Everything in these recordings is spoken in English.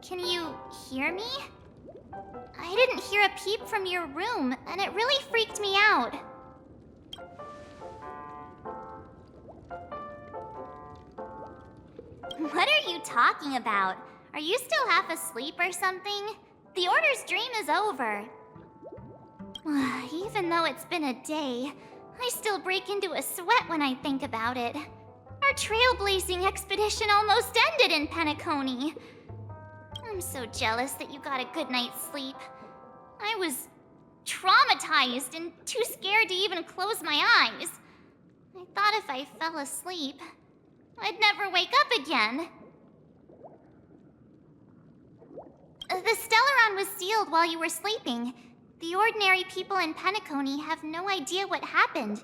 Can you hear me? I didn't hear a peep from your room, and it really freaked me out. What are you talking about? Are you still half asleep or something? The Order's dream is over. Even though it's been a day, I still break into a sweat when I think about it. Our trailblazing expedition almost ended in Peniconia. I'm so jealous that you got a good night's sleep. I was traumatized and too scared to even close my eyes. I thought if I fell asleep, I'd never wake up again. The Stellaron was sealed while you were sleeping. The ordinary people in Peniconia have no idea what happened.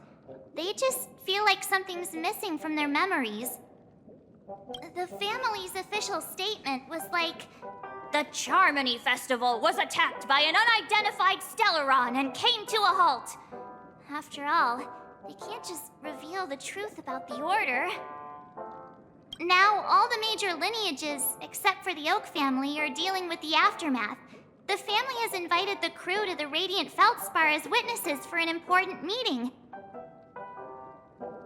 They just feel like something's missing from their memories. The family's official statement was like, "The Charmony Festival was attacked by an unidentified Stellaron and came to a halt." After all, they can't just reveal the truth about the Order. Now, all the major lineages, except for the Oak family, are dealing with the aftermath. The family has invited the crew to the Radiant Feldspar as witnesses for an important meeting.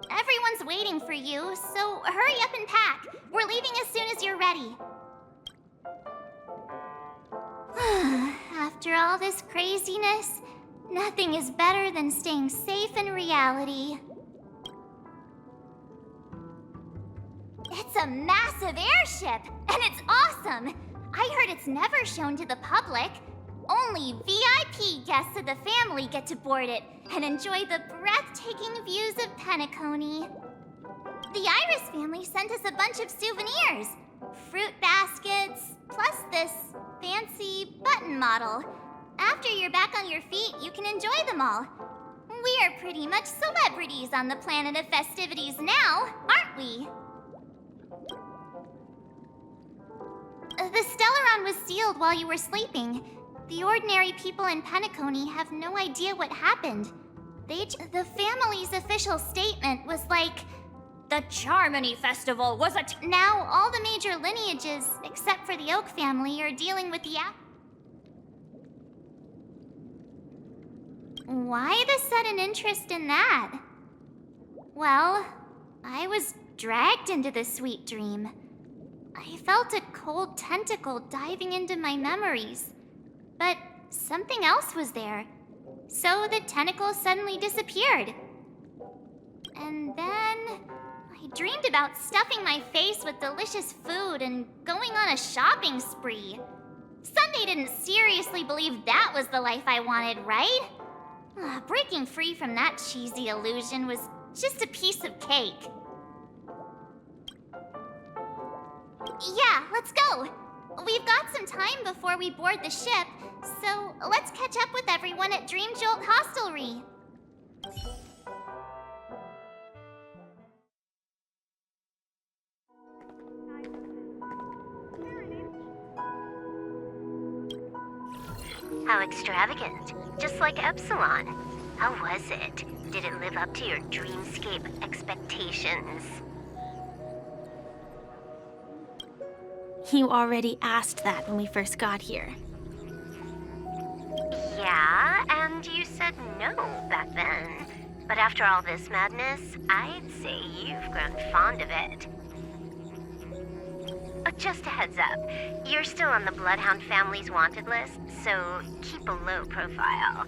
Everyone's waiting for you, so hurry up and pack. We're leaving as soon as you're ready. After all this craziness, nothing is better than staying safe in reality. It's a massive airship, and it's awesome! I heard it's never shown to the public. Only VIP guests of the family get to board it and enjoy the breathtaking views of Peniconia. The Iris family sent us a bunch of souvenirs. Fruit baskets, plus this fancy button model. After you're back on your feet, you can enjoy them all. We are pretty much celebrities on the planet of festivities now, aren't we? The Stellaron was sealed while you were sleeping. The ordinary people in Peniconia have no idea what happened. The family's official statement was like, "The Charmony Festival was Now, all the major lineages, except for the Oak family, are dealing with the Why the sudden interest in that? Well, I was dragged into the sweet dream. I felt a cold tentacle diving into my memories. But something else was there. So the tentacle suddenly disappeared. And then I dreamed about stuffing my face with delicious food and going on a shopping spree. Sunday didn't seriously believe that was the life I wanted, right? Breaking free from that cheesy illusion was just a piece of cake. Yeah, let's go. We've got some time before we board the ship, so let's catch up with everyone at Dream Jolt Hostelry. How extravagant. Just like Epsilon. How was it? Did it live up to your dreamscape expectations? You already asked that when we first got here. Yeah, and you said no back then. But after all this madness, I'd say you've grown fond of it. But just a heads up, you're still on the Bloodhound family's wanted list, so keep a low profile.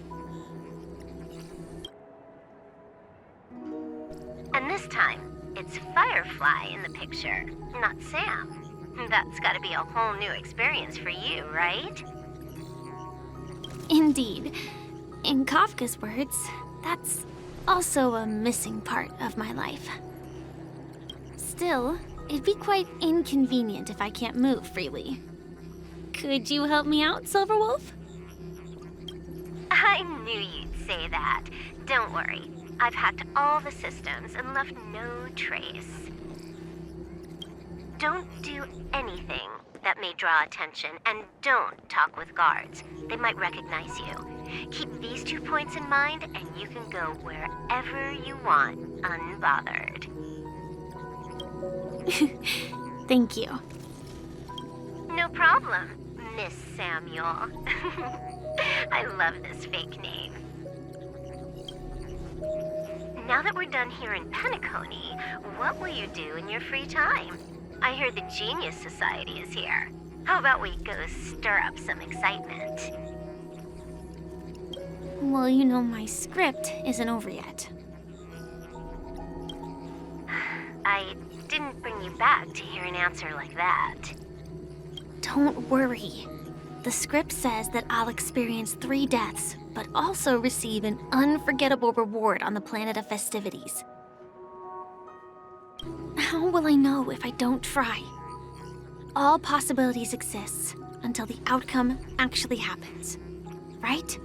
And this time, it's Firefly in the picture, not Sam. That's gotta be a whole new experience for you, right? Indeed. In Kafka's words, that's also a missing part of my life. Still, it'd be quite inconvenient if I can't move freely. Could you help me out, Silverwolf? I knew you'd say that. Don't worry. I've hacked all the systems and left no trace. Don't do anything that may draw attention, and don't talk with guards. They might recognize you. Keep these 2 points in mind, and you can go wherever you want, unbothered. Thank you. No problem, Miss Samuel. I love this fake name. Now that we're done here in Peniconia, what will you do in your free time? I heard the Genius Society is here. How about we go stir up some excitement? Well, you know my script isn't over yet. I didn't bring you back to hear an answer like that. Don't worry. The script says that I'll experience 3 deaths, but also receive an unforgettable reward on the planet of festivities. How will I know if I don't try? All possibilities exist until the outcome actually happens, right?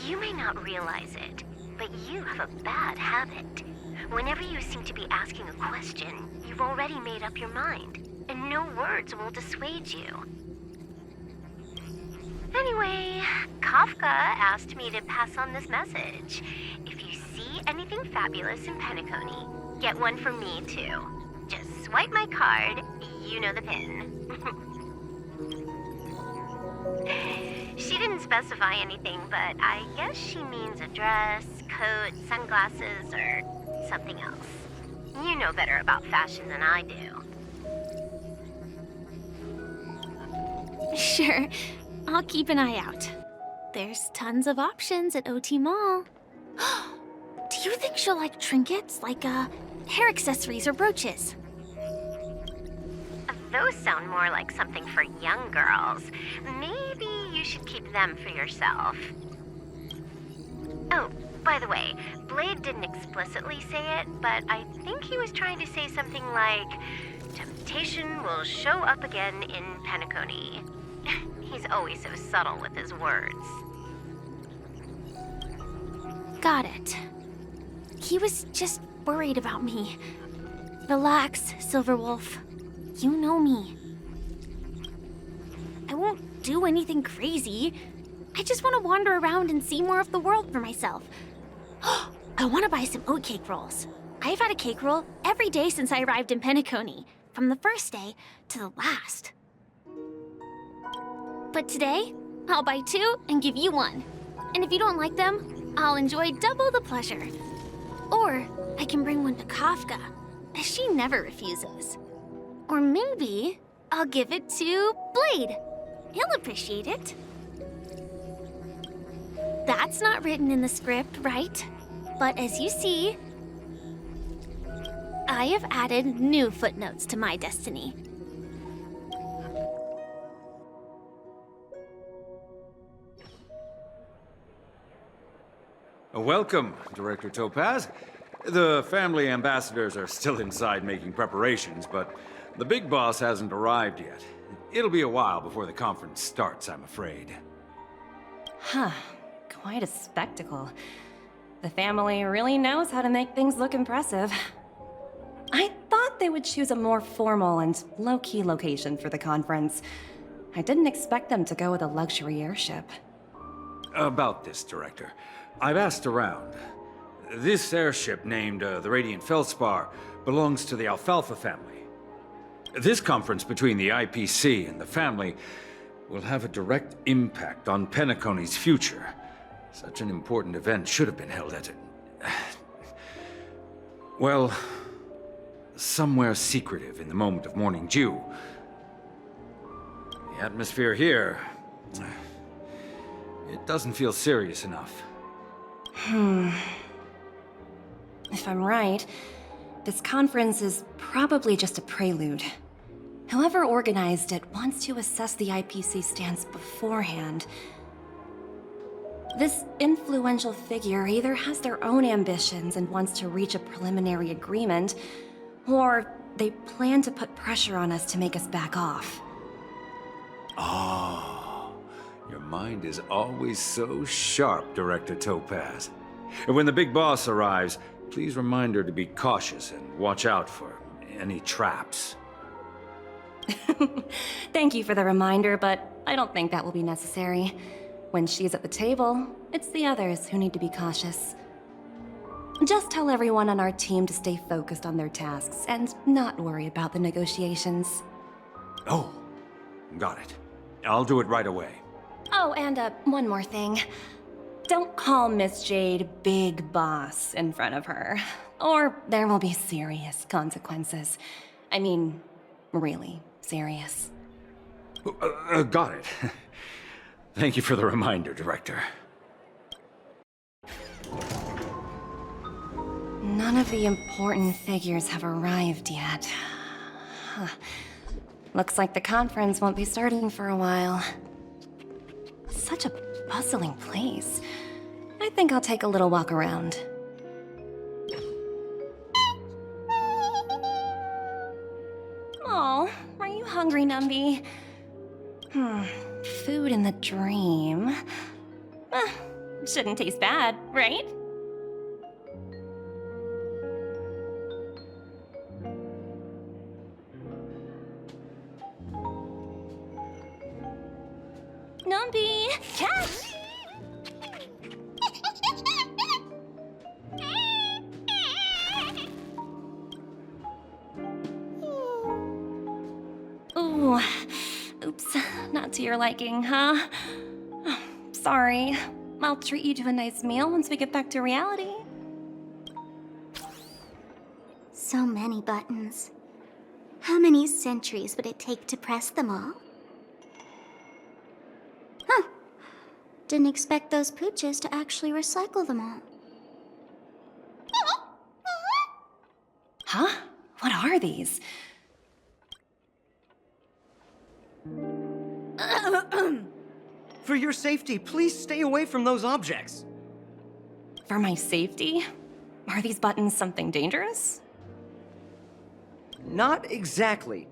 You may not realize it, but you have a bad habit. Whenever you seem to be asking a question, you've already made up your mind, and no words will dissuade you. Anyway, Kafka asked me to pass on this message. If you see anything fabulous in Peniconia, get one for me too. Just swipe my card, you know the pin. She didn't specify anything, but I guess she means a dress, coat, sunglasses, or something else. You know better about fashion than I do. Sure, I'll keep an eye out. There's tons of options at OT Mall. Do you think she'll like trinkets, like hair accessories or brooches? Those sound more like something for young girls. Maybe you should keep them for yourself. Oh, by the way, Blade didn't explicitly say it, but I think he was trying to say something like, temptation will show up again in Peniconia. He's always so subtle with his words. Got it. He was just worried about me. Relax, Silverwolf. You know me. I won't do anything crazy. I just want to wander around and see more of the world for myself. I want to buy some oatcake rolls. I've had a cake roll every day since I arrived in Peniconia, from the first day to the last. But today, I'll buy 2 and give you 1. And if you don't like them, I'll enjoy double the pleasure. Or I can bring one to Kafka, as she never refuses. Or maybe I'll give it to Blade. He'll appreciate it. That's not written in the script, right? But as you see, I have added new footnotes to my destiny. Welcome, Director Topaz. The family ambassadors are still inside making preparations, but the big boss hasn't arrived yet. It'll be a while before the conference starts, I'm afraid. Huh. Quite a spectacle. The family really knows how to make things look impressive. I thought they would choose a more formal and low-key location for the conference. I didn't expect them to go with a luxury airship. About this, Director. I've asked around. This airship, named the Radiant Feldspar, belongs to the Alfalfa family. This conference between the IPC and the family will have a direct impact on Penaconia's future. Such an important event should have been held at well, somewhere secretive in the moment of morning dew. The atmosphere here, it doesn't feel serious enough. If I'm right, this conference is probably just a prelude. Whoever organized it wants to assess the IPC stance beforehand. This influential figure either has their own ambitions and wants to reach a preliminary agreement, or they plan to put pressure on us to make us back off. Oh, your mind is always so sharp, Director Topaz. And when the big boss arrives, please remind her to be cautious and watch out for any traps. Thank you for the reminder, but I don't think that will be necessary. When she's at the table, it's the others who need to be cautious. Just tell everyone on our team to stay focused on their tasks and not worry about the negotiations. Oh, got it. I'll do it right away. Oh, and one more thing. Don't call Miss Jade Big Boss in front of her, or there will be serious consequences. I mean, really serious. Got it. Thank you for the reminder, Director. None of the important figures have arrived yet. Huh. Looks like the conference won't be starting for a while. Such a bustling place. I think I'll take a little walk around. Oh, are you hungry, Numby? Food in the dream. Shouldn't taste bad, right? Numby, catch! Ooh, oops, not to your liking, huh? Sorry. I'll treat you to a nice meal once we get back to reality. So many buttons. How many centuries would it take to press them all? Huh. Didn't expect those pooches to actually recycle them all. Huh? What are these? For your safety, please stay away from those objects. For my safety? Are these buttons something dangerous? Not exactly.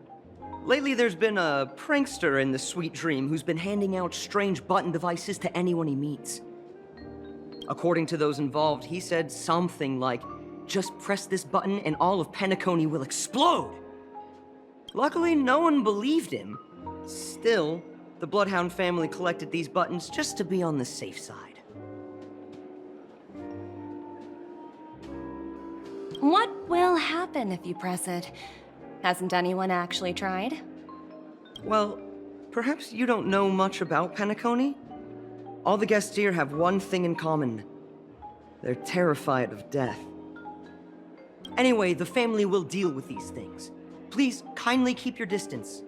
Lately, there's been a prankster in the Sweet Dream who's been handing out strange button devices to anyone he meets. According to those involved, he said something like, "Just press this button and all of Peniconia will explode!" Luckily, no one believed him. Still, the Bloodhound family collected these buttons just to be on the safe side. What will happen if you press it? Hasn't anyone actually tried? Well, perhaps you don't know much about Peniconia? All the guests here have one thing in common. They're terrified of death. Anyway, the family will deal with these things. Please, kindly keep your distance.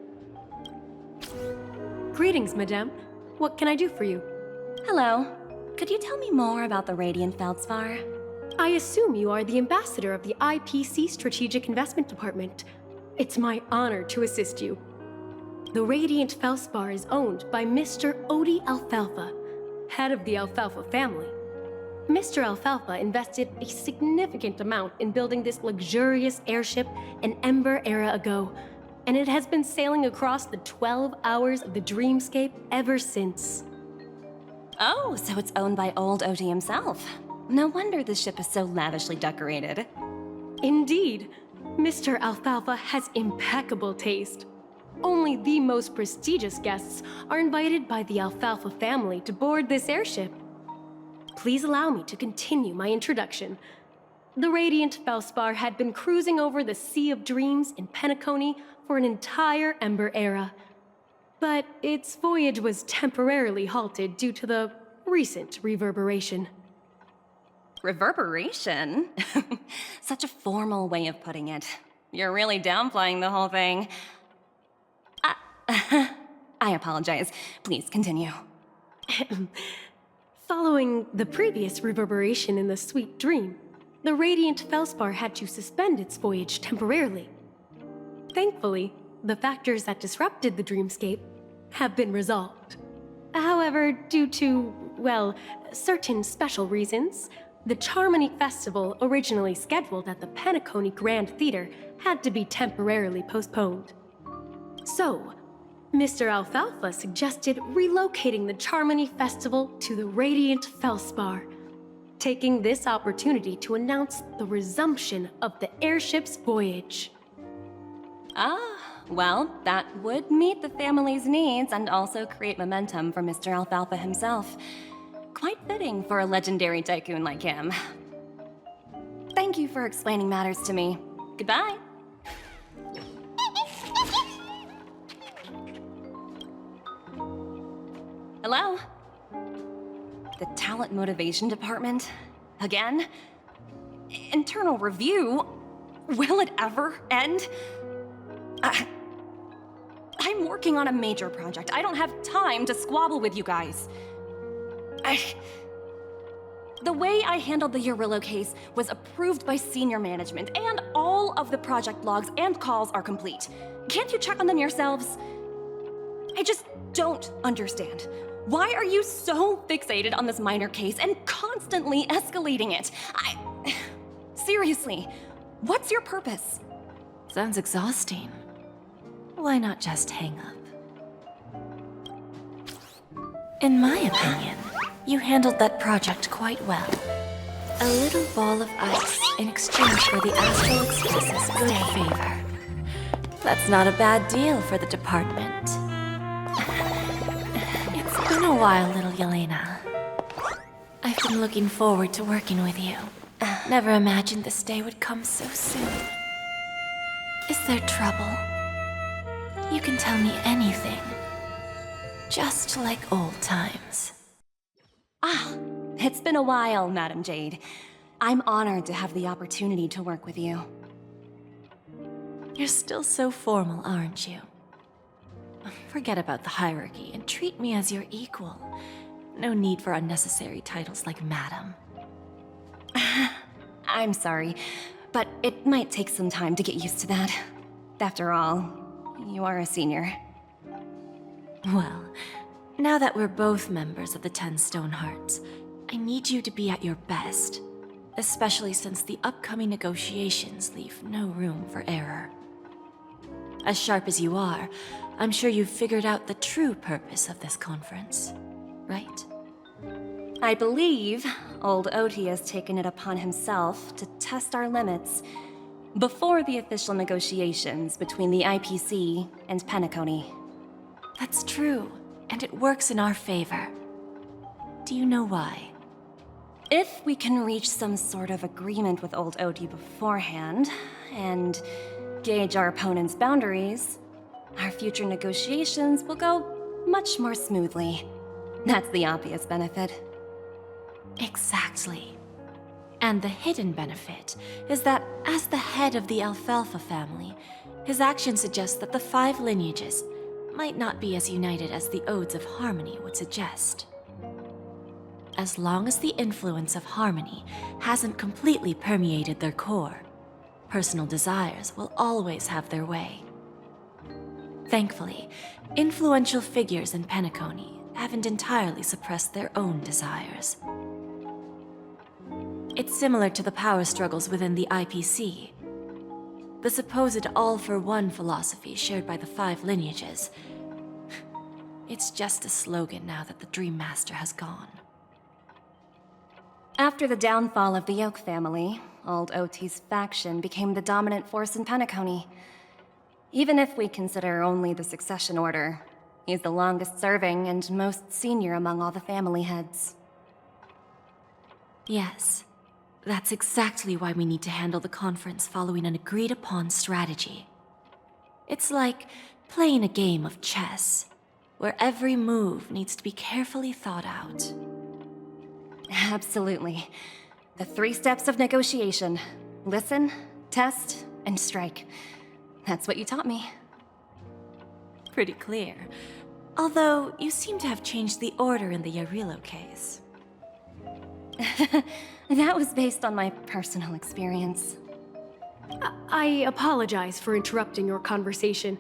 Greetings, madame. What can I do for you? Hello. Could you tell me more about the Radiant Feldspar? I assume you are the ambassador of the IPC Strategic Investment Department. It's my honor to assist you. The Radiant Feldspar is owned by Mr. Odie Alfalfa, head of the Alfalfa family. Mr. Alfalfa invested a significant amount in building this luxurious airship an Ember era ago, and it has been sailing across the 12 hours of the dreamscape ever since. Oh, so it's owned by old Odie himself. No wonder the ship is so lavishly decorated. Indeed, Mr. Alfalfa has impeccable taste. Only the most prestigious guests are invited by the Alfalfa family to board this airship. Please allow me to continue my introduction. The Radiant Feldspar had been cruising over the Sea of Dreams in Peniconia for an entire Ember era. But its voyage was temporarily halted due to the recent reverberation. Reverberation? Such a formal way of putting it. You're really downplaying the whole thing. I apologize. Please continue. Following the previous reverberation in the Sweet Dream, the Radiant Feldspar had to suspend its voyage temporarily. Thankfully, the factors that disrupted the dreamscape have been resolved. However, due to, well, certain special reasons, the Charmony Festival, originally scheduled at the Peniconia Grand Theater, had to be temporarily postponed. So, Mr. Alfalfa suggested relocating the Charmony Festival to the Radiant Feldspar, taking this opportunity to announce the resumption of the airship's voyage. Ah, well, that would meet the family's needs and also create momentum for Mr. Alfalfa himself. Quite fitting for a legendary tycoon like him. Thank you for explaining matters to me. Goodbye. Hello? The talent motivation department? Again? Internal review? Will it ever end? I'm working on a major project. I don't have time to squabble with you guys. The way I handled the Urillo case was approved by senior management, and all of the project logs and calls are complete. Can't you check on them yourselves? I just don't understand. Why are you so fixated on this minor case and constantly escalating it? Seriously, what's your purpose? Sounds exhausting. Why not just hang up? In my opinion, you handled that project quite well. A little ball of ice in exchange for the Astral Express's good favor. That's not a bad deal for the department. It's been a while, little Yelena. I've been looking forward to working with you. Never imagined this day would come so soon. Is there trouble? You can tell me anything. Just like old times. It's been a while, Madam Jade. I'm honored to have the opportunity to work with you. You're still so formal, aren't you? Forget about the hierarchy and treat me as your equal. No need for unnecessary titles like Madam. I'm sorry, but it might take some time to get used to that. After all, you are a senior. Well, now that we're both members of the 10 Stonehearts, I need you to be at your best, especially since the upcoming negotiations leave no room for error. As sharp as you are, I'm sure you've figured out the true purpose of this conference, right? I believe old Oti has taken it upon himself to test our limits before the official negotiations between the IPC and Peniconia. That's true, and it works in our favor. Do you know why? If we can reach some sort of agreement with old Oti beforehand, and gauge our opponent's boundaries, our future negotiations will go much more smoothly. That's the obvious benefit. Exactly. And the hidden benefit is that as the head of the Alfalfa family, his action suggests that the 5 lineages might not be as united as the Odes of Harmony would suggest. As long as the influence of Harmony hasn't completely permeated their core, personal desires will always have their way. Thankfully, influential figures in Peniconia haven't entirely suppressed their own desires. It's similar to the power struggles within the IPC. The supposed all-for-one philosophy shared by the 5 lineages. It's just a slogan now that the Dream Master has gone. After the downfall of the Yoke family, old Oti's faction became the dominant force in Peniconia. Even if we consider only the succession order, he's the longest serving and most senior among all the family heads. Yes, that's exactly why we need to handle the conference following an agreed-upon strategy. It's like playing a game of chess, where every move needs to be carefully thought out. Absolutely. The 3 steps of negotiation. Listen, test, and strike. That's what you taught me. Pretty clear. Although, you seem to have changed the order in the Urillo case. That was based on my personal experience. I apologize for interrupting your conversation,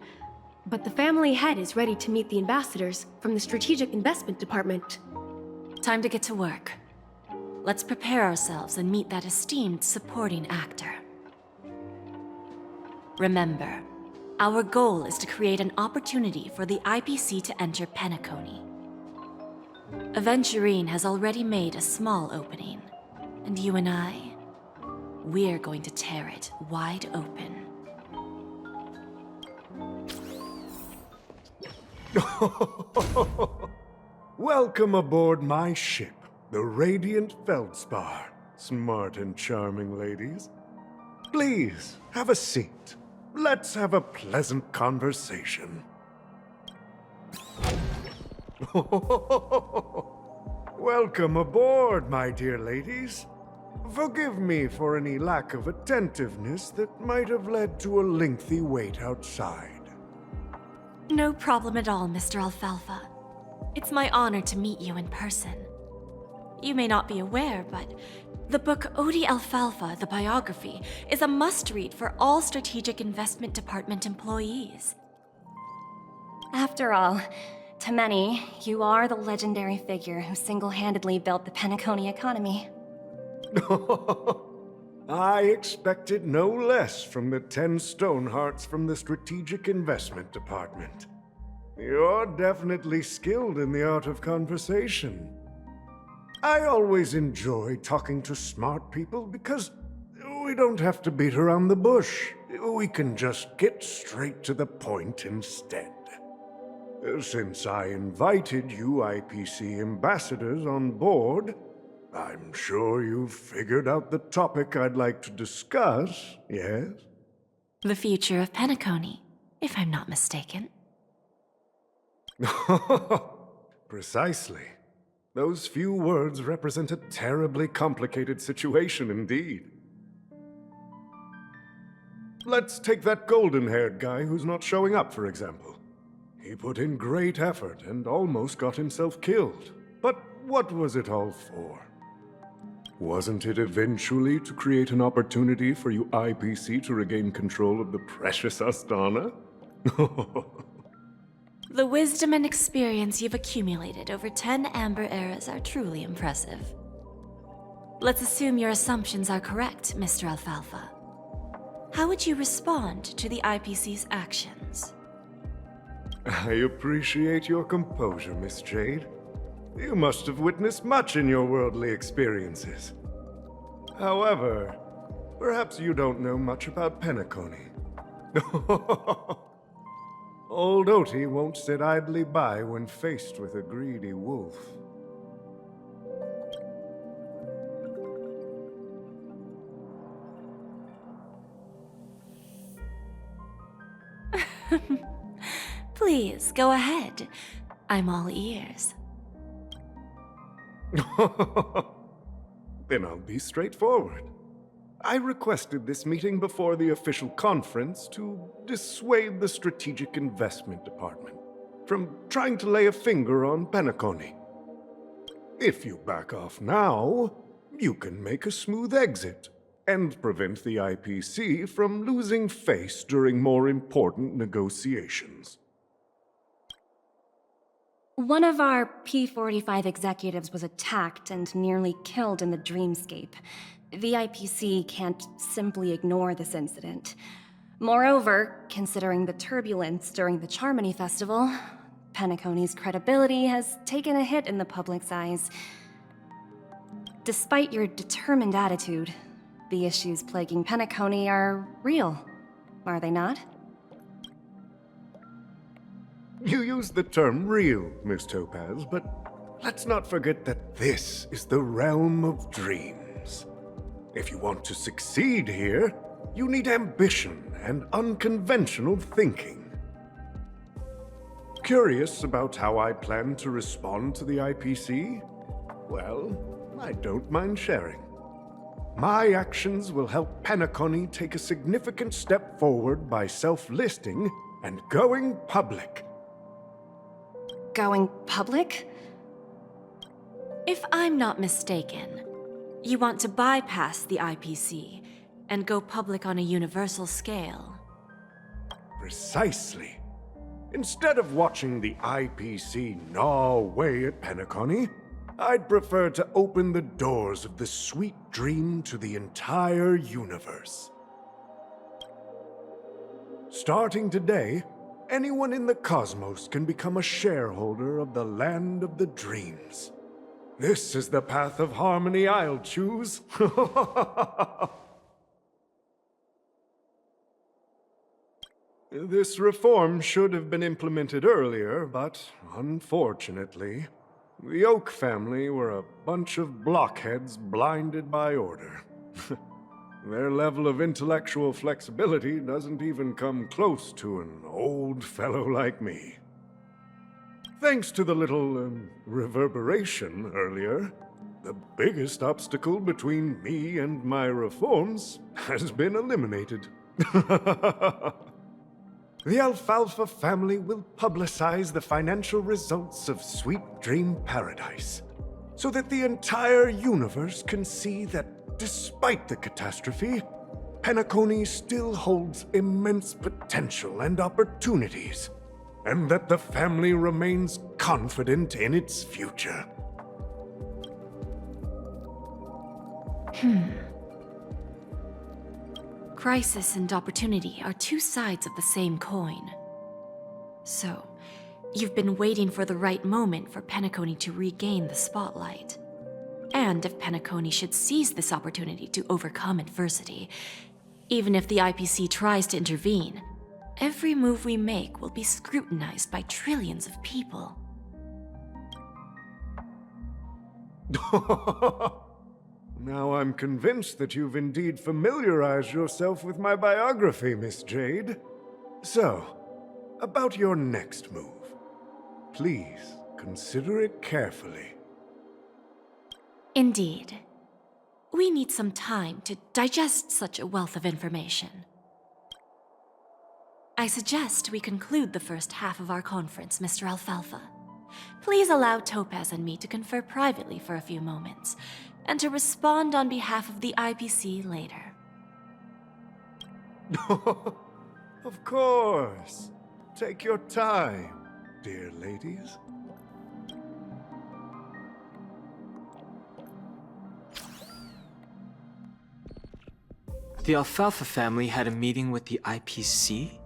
but the family head is ready to meet the ambassadors from the Strategic Investment Department. Time to get to work. Let's prepare ourselves and meet that esteemed supporting actor. Remember, our goal is to create an opportunity for the IPC to enter Peniconia. Aventurine has already made a small opening, and you and we're going to tear it wide open. Welcome aboard my ship, the Radiant Feldspar. Smart and charming ladies. Please, have a seat. Let's have a pleasant conversation. Welcome aboard, my dear ladies. Forgive me for any lack of attentiveness that might have led to a lengthy wait outside. No problem at all, Mr. Alfalfa. It's my honor to meet you in person. You may not be aware, but the book Odi Alfalfa, the biography, is a must-read for all Strategic Investment Department employees. After all, to many, you are the legendary figure who single-handedly built the Peniconia economy. I expected no less from the 10 Stonehearts from the Strategic Investment Department. You're definitely skilled in the art of conversation. I always enjoy talking to smart people because we don't have to beat around the bush. We can just get straight to the point instead. Since I invited you IPC ambassadors on board, I'm sure you've figured out the topic I'd like to discuss, yes? The future of Peniconia, if I'm not mistaken. Precisely. Those few words represent a terribly complicated situation indeed. Let's take that golden-haired guy who's not showing up, for example. He put in great effort and almost got himself killed. But what was it all for? Wasn't it eventually to create an opportunity for you IPC to regain control of the precious Astana? The wisdom and experience you've accumulated over 10 Amber Eras are truly impressive. Let's assume your assumptions are correct, Mr. Alfalfa. How would you respond to the IPC's actions? I appreciate your composure, Miss Jade. You must have witnessed much in your worldly experiences. However, perhaps you don't know much about Peniconia. Old Oti won't sit idly by when faced with a greedy wolf. Please, go ahead. I'm all ears. Then I'll be straightforward. I requested this meeting before the official conference to dissuade the Strategic Investment Department from trying to lay a finger on Peniconia. If you back off now, you can make a smooth exit and prevent the IPC from losing face during more important negotiations. One of our P-45 executives was attacked and nearly killed in the dreamscape. The IPC can't simply ignore this incident. Moreover, considering the turbulence during the Charmony Festival, Peniconia's credibility has taken a hit in the public's eyes. Despite your determined attitude, the issues plaguing Peniconia are real, are they not? You used the term real, Miss Topaz, but let's not forget that this is the realm of dreams. If you want to succeed here, you need ambition and unconventional thinking. Curious about how I plan to respond to the IPC? Well, I don't mind sharing. My actions will help Peniconia take a significant step forward by self-listing and going public. Going public? If I'm not mistaken, you want to bypass the IPC and go public on a universal scale. Precisely. Instead of watching the IPC gnaw away at Peniconia, I'd prefer to open the doors of the sweet dream to the entire universe. Starting today, anyone in the cosmos can become a shareholder of the land of the dreams. This is the path of harmony I'll choose. This reform should have been implemented earlier, but unfortunately, the Oak family were a bunch of blockheads blinded by order. Their level of intellectual flexibility doesn't even come close to an old fellow like me. Thanks to the little reverberation earlier, the biggest obstacle between me and my reforms has been eliminated. The Alfalfa family will publicize the financial results of Sweet Dream Paradise, so that the entire universe can see that despite the catastrophe, Peniconia still holds immense potential and opportunities, and that the family remains confident in its future. Crisis and opportunity are two sides of the same coin. So, you've been waiting for the right moment for Peniconia to regain the spotlight. And if Peniconia should seize this opportunity to overcome adversity, even if the IPC tries to intervene, every move we make will be scrutinized by trillions of people. Now I'm convinced that you've indeed familiarized yourself with my biography, Miss Jade. So, about your next move. Please, consider it carefully. Indeed. We need some time to digest such a wealth of information. I suggest we conclude the first half of our conference, Mr. Alfalfa. Please allow Topaz and me to confer privately for a few moments, and to respond on behalf of the IPC later. Of course. Take your time, dear ladies. The Alfalfa family had a meeting with the IPC?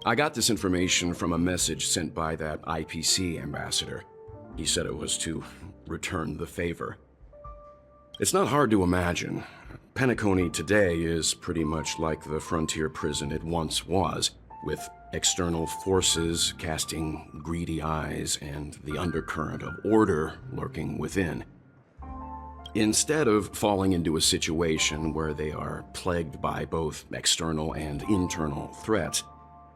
I got this information from a message sent by that IPC ambassador. He said it was to return the favor. It's not hard to imagine. Peniconia today is pretty much like the frontier prison it once was, with external forces casting greedy eyes and the undercurrent of order lurking within. Instead of falling into a situation where they are plagued by both external and internal threats,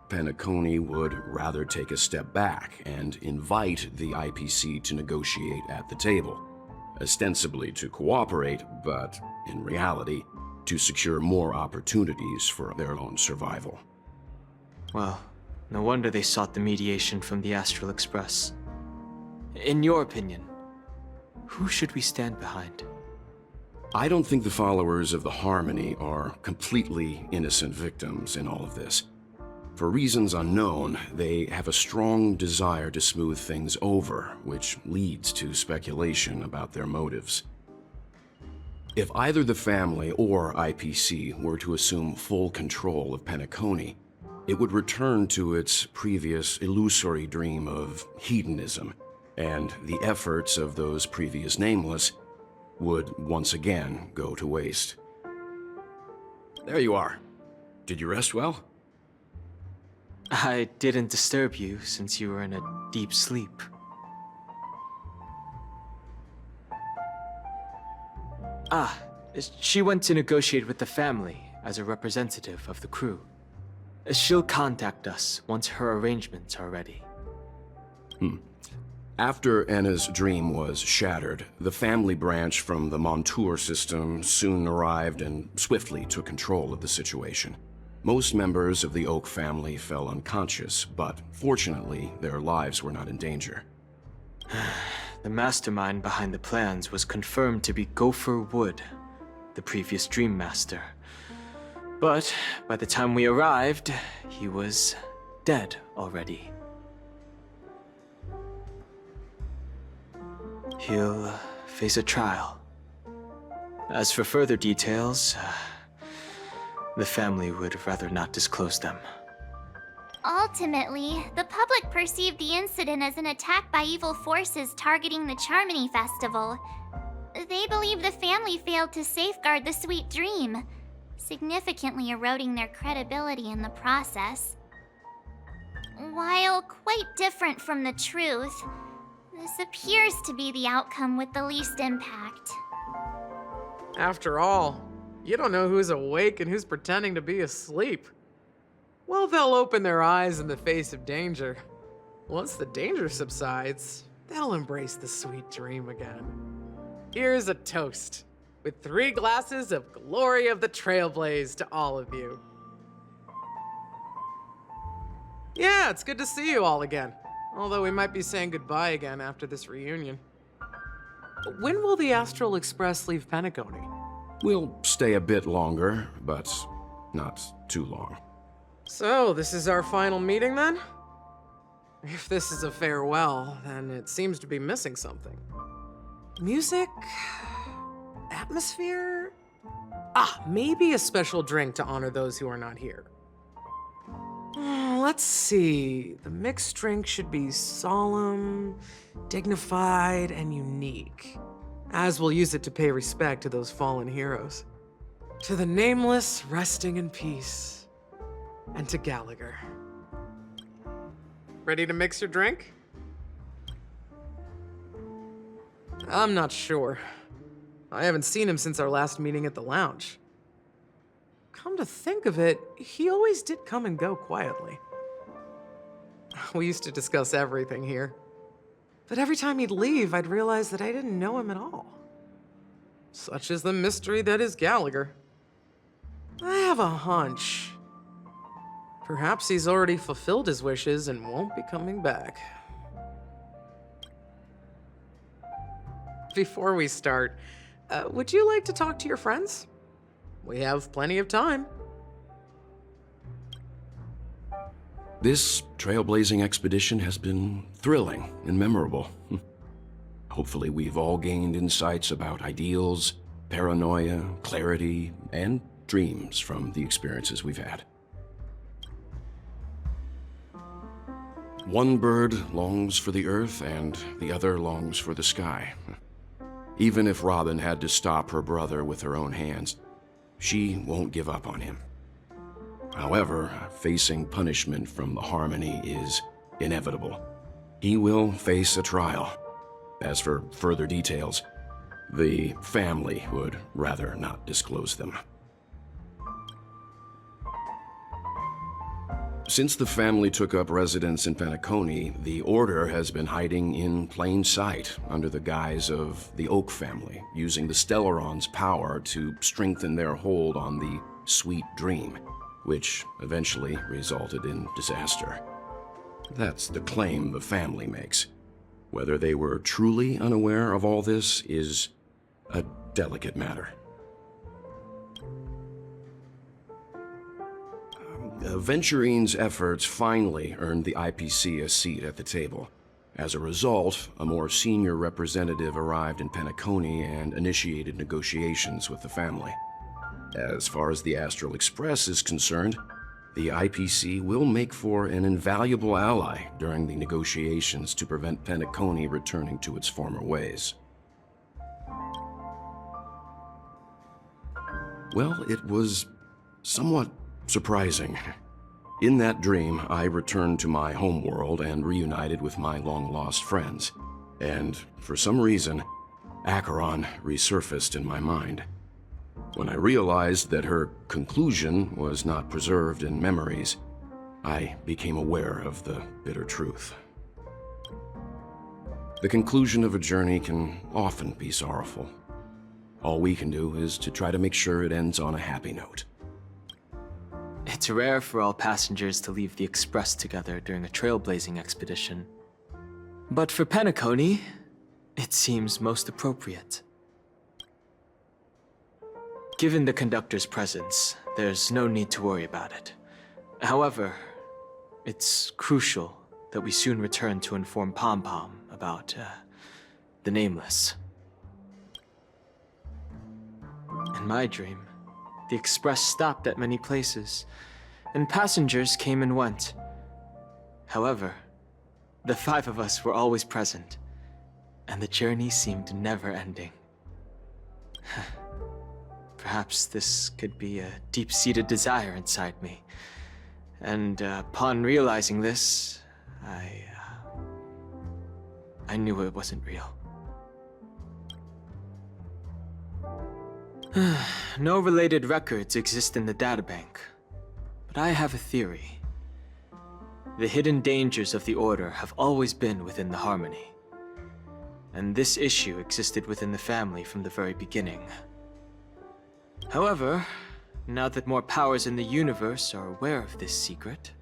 Peniconia would rather take a step back and invite the IPC to negotiate at the table, ostensibly to cooperate, but in reality, to secure more opportunities for their own survival. Well, no wonder they sought the mediation from the Astral Express. In your opinion, who should we stand behind? I don't think the followers of the Harmony are completely innocent victims in all of this. For reasons unknown, they have a strong desire to smooth things over, which leads to speculation about their motives. If either the family or IPC were to assume full control of Peniconia, it would return to its previous illusory dream of hedonism, and the efforts of those previous nameless would once again go to waste. There you are. Did you rest well? I didn't disturb you since you were in a deep sleep. She went to negotiate with the family as a representative of the crew. She'll contact us once her arrangements are ready. After Anna's dream was shattered, the family branch from the Montour system soon arrived and swiftly took control of the situation. Most members of the Oak family fell unconscious, but fortunately, their lives were not in danger. The mastermind behind the plans was confirmed to be Gopher Wood, the previous Dream Master. But by the time we arrived, he was dead already. He'll face a trial. As for further details, the family would rather not disclose them. Ultimately, the public perceived the incident as an attack by evil forces targeting the Charmony Festival. They believe the family failed to safeguard the Sweet Dream, significantly eroding their credibility in the process. While quite different from the truth, this appears to be the outcome with the least impact. After all, you don't know who's awake and who's pretending to be asleep. Well, they'll open their eyes in the face of danger. Once the danger subsides, they'll embrace the sweet dream again. Here's a toast, with 3 glasses of glory of the Trailblaze to all of you. Yeah, it's good to see you all again. Although we might be saying goodbye again after this reunion. When will the Astral Express leave Peniconia? We'll stay a bit longer, but not too long. So, this is our final meeting then? If this is a farewell, then it seems to be missing something. Music? Atmosphere? Maybe a special drink to honor those who are not here. Let's see. The mixed drink should be solemn, dignified, and unique, as we'll use it to pay respect to those fallen heroes. To the nameless resting in peace, and to Gallagher. Ready to mix your drink? I'm not sure. I haven't seen him since our last meeting at the lounge. Come to think of it, he always did come and go quietly. We used to discuss everything here. But every time he'd leave, I'd realize that I didn't know him at all. Such is the mystery that is Gallagher. I have a hunch. Perhaps he's already fulfilled his wishes and won't be coming back. Before we start, would you like to talk to your friends? We have plenty of time. This trailblazing expedition has been thrilling and memorable. Hopefully we've all gained insights about ideals, paranoia, clarity, and dreams from the experiences we've had. One bird longs for the earth and the other longs for the sky. Even if Robin had to stop her brother with her own hands, she won't give up on him. However, facing punishment from the Harmony is inevitable. He will face a trial. As for further details, the family would rather not disclose them. Since the family took up residence in Peniconia, the Order has been hiding in plain sight under the guise of the Oak family, using the Stellaron's power to strengthen their hold on the Sweet Dream, which eventually resulted in disaster. That's the claim the family makes. Whether they were truly unaware of all this is a delicate matter. Venturine's efforts finally earned the IPC a seat at the table. As a result, a more senior representative arrived in Peniconia and initiated negotiations with the family. As far as the Astral Express is concerned, the IPC will make for an invaluable ally during the negotiations to prevent Peniconia returning to its former ways. Well, it was somewhat surprising. In that dream, I returned to my homeworld and reunited with my long-lost friends. And for some reason, Acheron resurfaced in my mind. When I realized that her conclusion was not preserved in memories, I became aware of the bitter truth. The conclusion of a journey can often be sorrowful. All we can do is to try to make sure it ends on a happy note. It's rare for all passengers to leave the Express together during a trailblazing expedition. But for Peniconia, it seems most appropriate. Given the conductor's presence, there's no need to worry about it. However, it's crucial that we soon return to inform Pom Pom about, the Nameless. In my dream, the Express stopped at many places, and passengers came and went. However, the 5 of us were always present, and the journey seemed never ending. Perhaps this could be a deep-seated desire inside me, and upon realizing this, I knew it wasn't real. No related records exist in the databank, but I have a theory. The hidden dangers of the Order have always been within the Harmony. And this issue existed within the family from the very beginning. However, now that more powers in the universe are aware of this secret,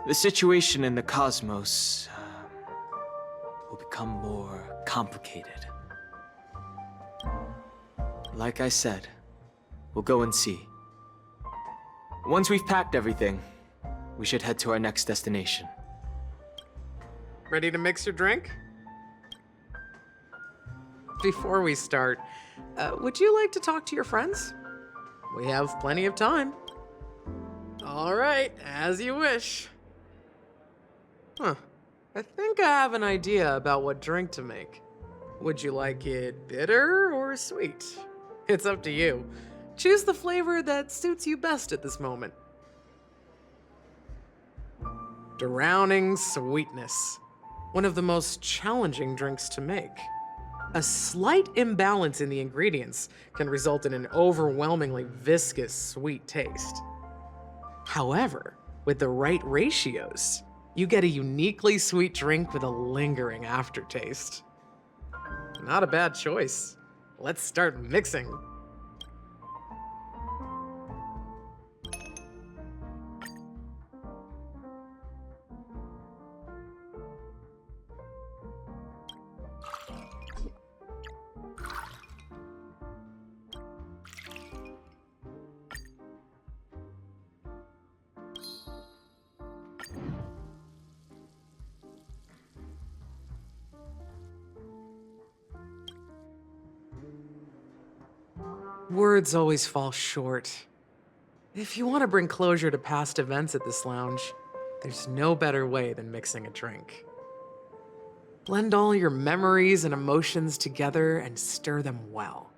the situation in the cosmos will become more complicated. Like I said, we'll go and see. Once we've packed everything, we should head to our next destination. Ready to mix your drink? Before we start, would you like to talk to your friends? We have plenty of time. All right, as you wish. Huh. I think I have an idea about what drink to make. Would you like it bitter or sweet? It's up to you. Choose the flavor that suits you best at this moment. Drowning sweetness. One of the most challenging drinks to make. A slight imbalance in the ingredients can result in an overwhelmingly viscous sweet taste. However, with the right ratios, you get a uniquely sweet drink with a lingering aftertaste. Not a bad choice. Let's start mixing. Words always fall short. If you want to bring closure to past events at this lounge, there's no better way than mixing a drink. Blend all your memories and emotions together and stir them well.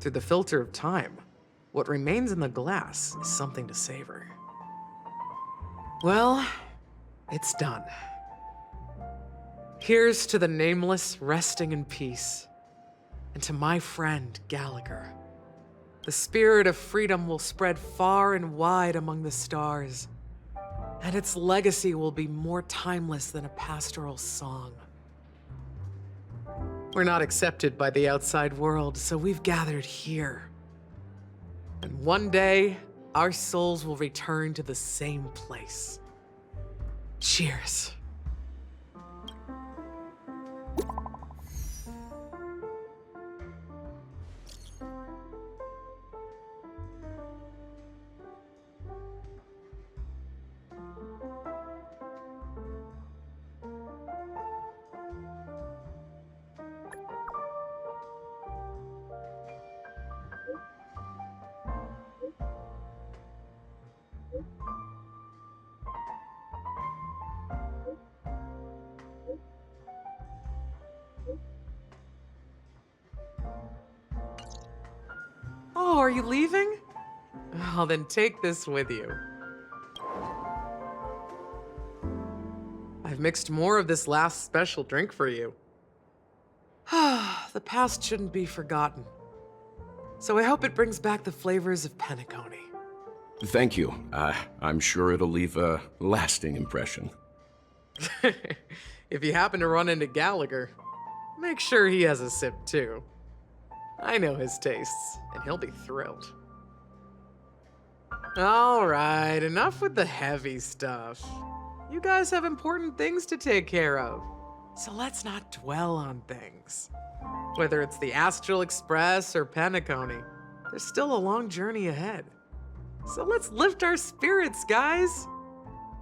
Through the filter of time, what remains in the glass is something to savor. Well, it's done. Here's to the nameless resting in peace, and to my friend Gallagher. The spirit of freedom will spread far and wide among the stars, and its legacy will be more timeless than a pastoral song. We're not accepted by the outside world, so we've gathered here. And one day, our souls will return to the same place. Cheers. Oh, are you leaving? Oh, then take this with you. I've mixed more of this last special drink for you. The past shouldn't be forgotten. So I hope it brings back the flavors of Peniconia. Thank you. I'm sure it'll leave a lasting impression. If you happen to run into Gallagher, make sure he has a sip too. I know his tastes, and he'll be thrilled. All right, enough with the heavy stuff. You guys have important things to take care of, so let's not dwell on things. Whether it's the Astral Express or Peniconia, there's still a long journey ahead. So let's lift our spirits, guys,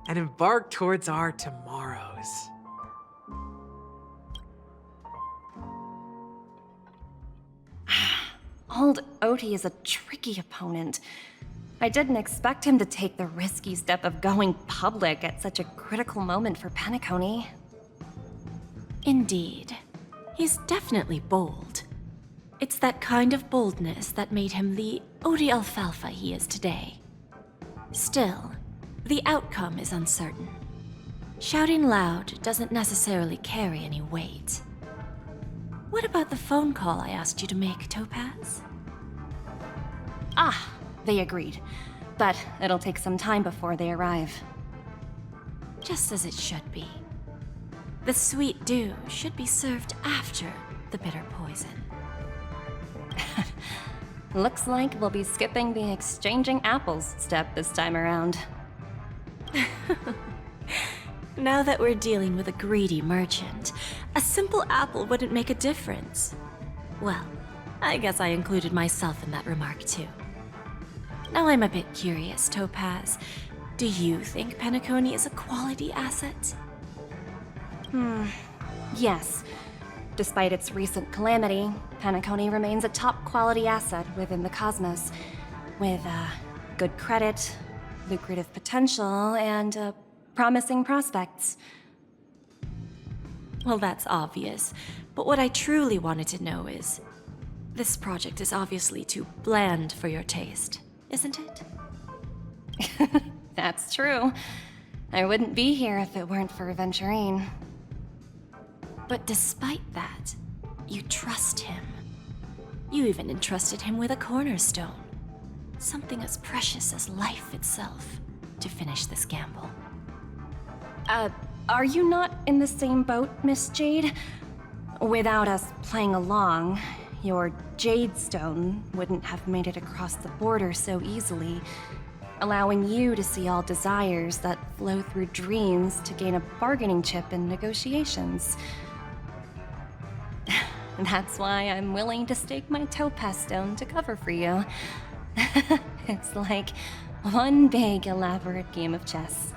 and embark towards our tomorrows. Old Odie is a tricky opponent. I didn't expect him to take the risky step of going public at such a critical moment for Peniconia. Indeed. He's definitely bold. It's that kind of boldness that made him the Odie Alfalfa he is today. Still, the outcome is uncertain. Shouting loud doesn't necessarily carry any weight. What about the phone call I asked you to make, Topaz? Ah, they agreed. But it'll take some time before they arrive. just as it should be. The sweet dew should be served after the bitter poison. Looks like we'll be skipping the exchanging apples step this time around. Now that we're dealing with a greedy merchant, a simple apple wouldn't make a difference. Well, I guess I included myself in that remark too. Now I'm a bit curious, Topaz. Do you think Peniconia is a quality asset? Yes. Despite its recent calamity, Peniconia remains a top-quality asset within the cosmos, with good credit, lucrative potential, and promising prospects. Well, that's obvious. But what I truly wanted to know is, this project is obviously too bland for your taste, isn't it? That's true. I wouldn't be here if it weren't for Venturine. But despite that, you trust him. You even entrusted him with a cornerstone. Something as precious as life itself, to finish this gamble. Are you not in the same boat, Miss Jade? Without us playing along, your Jade Stone wouldn't have made it across the border so easily, allowing you to see all desires that flow through dreams to gain a bargaining chip in negotiations. That's why I'm willing to stake my Topaz Stone to cover for you. It's like one big, elaborate game of chess.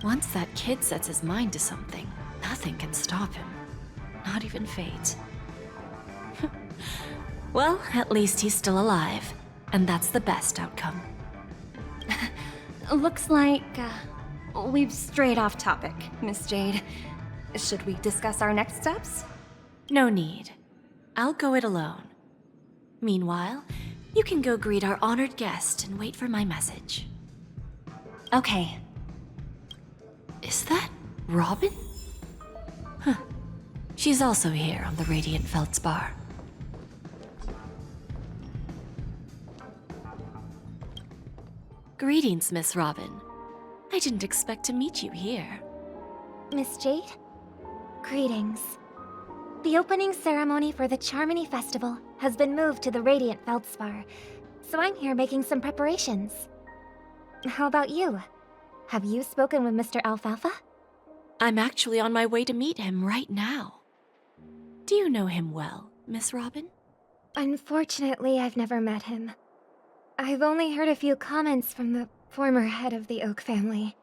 Once that kid sets his mind to something, nothing can stop him. Not even fate. Well, at least he's still alive, and that's the best outcome. Looks like we've strayed off topic, Miss Jade. Should we discuss our next steps? No need. I'll go it alone. Meanwhile, you can go greet our honored guest and wait for my message. Okay. Is that Robin? Huh. She's also here on the Radiant Feldspar. Greetings, Miss Robin. I didn't expect to meet you here. Miss Jade? Greetings. The opening ceremony for the Charmony Festival has been moved to the Radiant Feldspar, so I'm here making some preparations. How about you? Have you spoken with Mr. Alfalfa? I'm actually on my way to meet him right now. Do you know him well, Miss Robin? Unfortunately, I've never met him. I've only heard a few comments from the former head of the Oak family.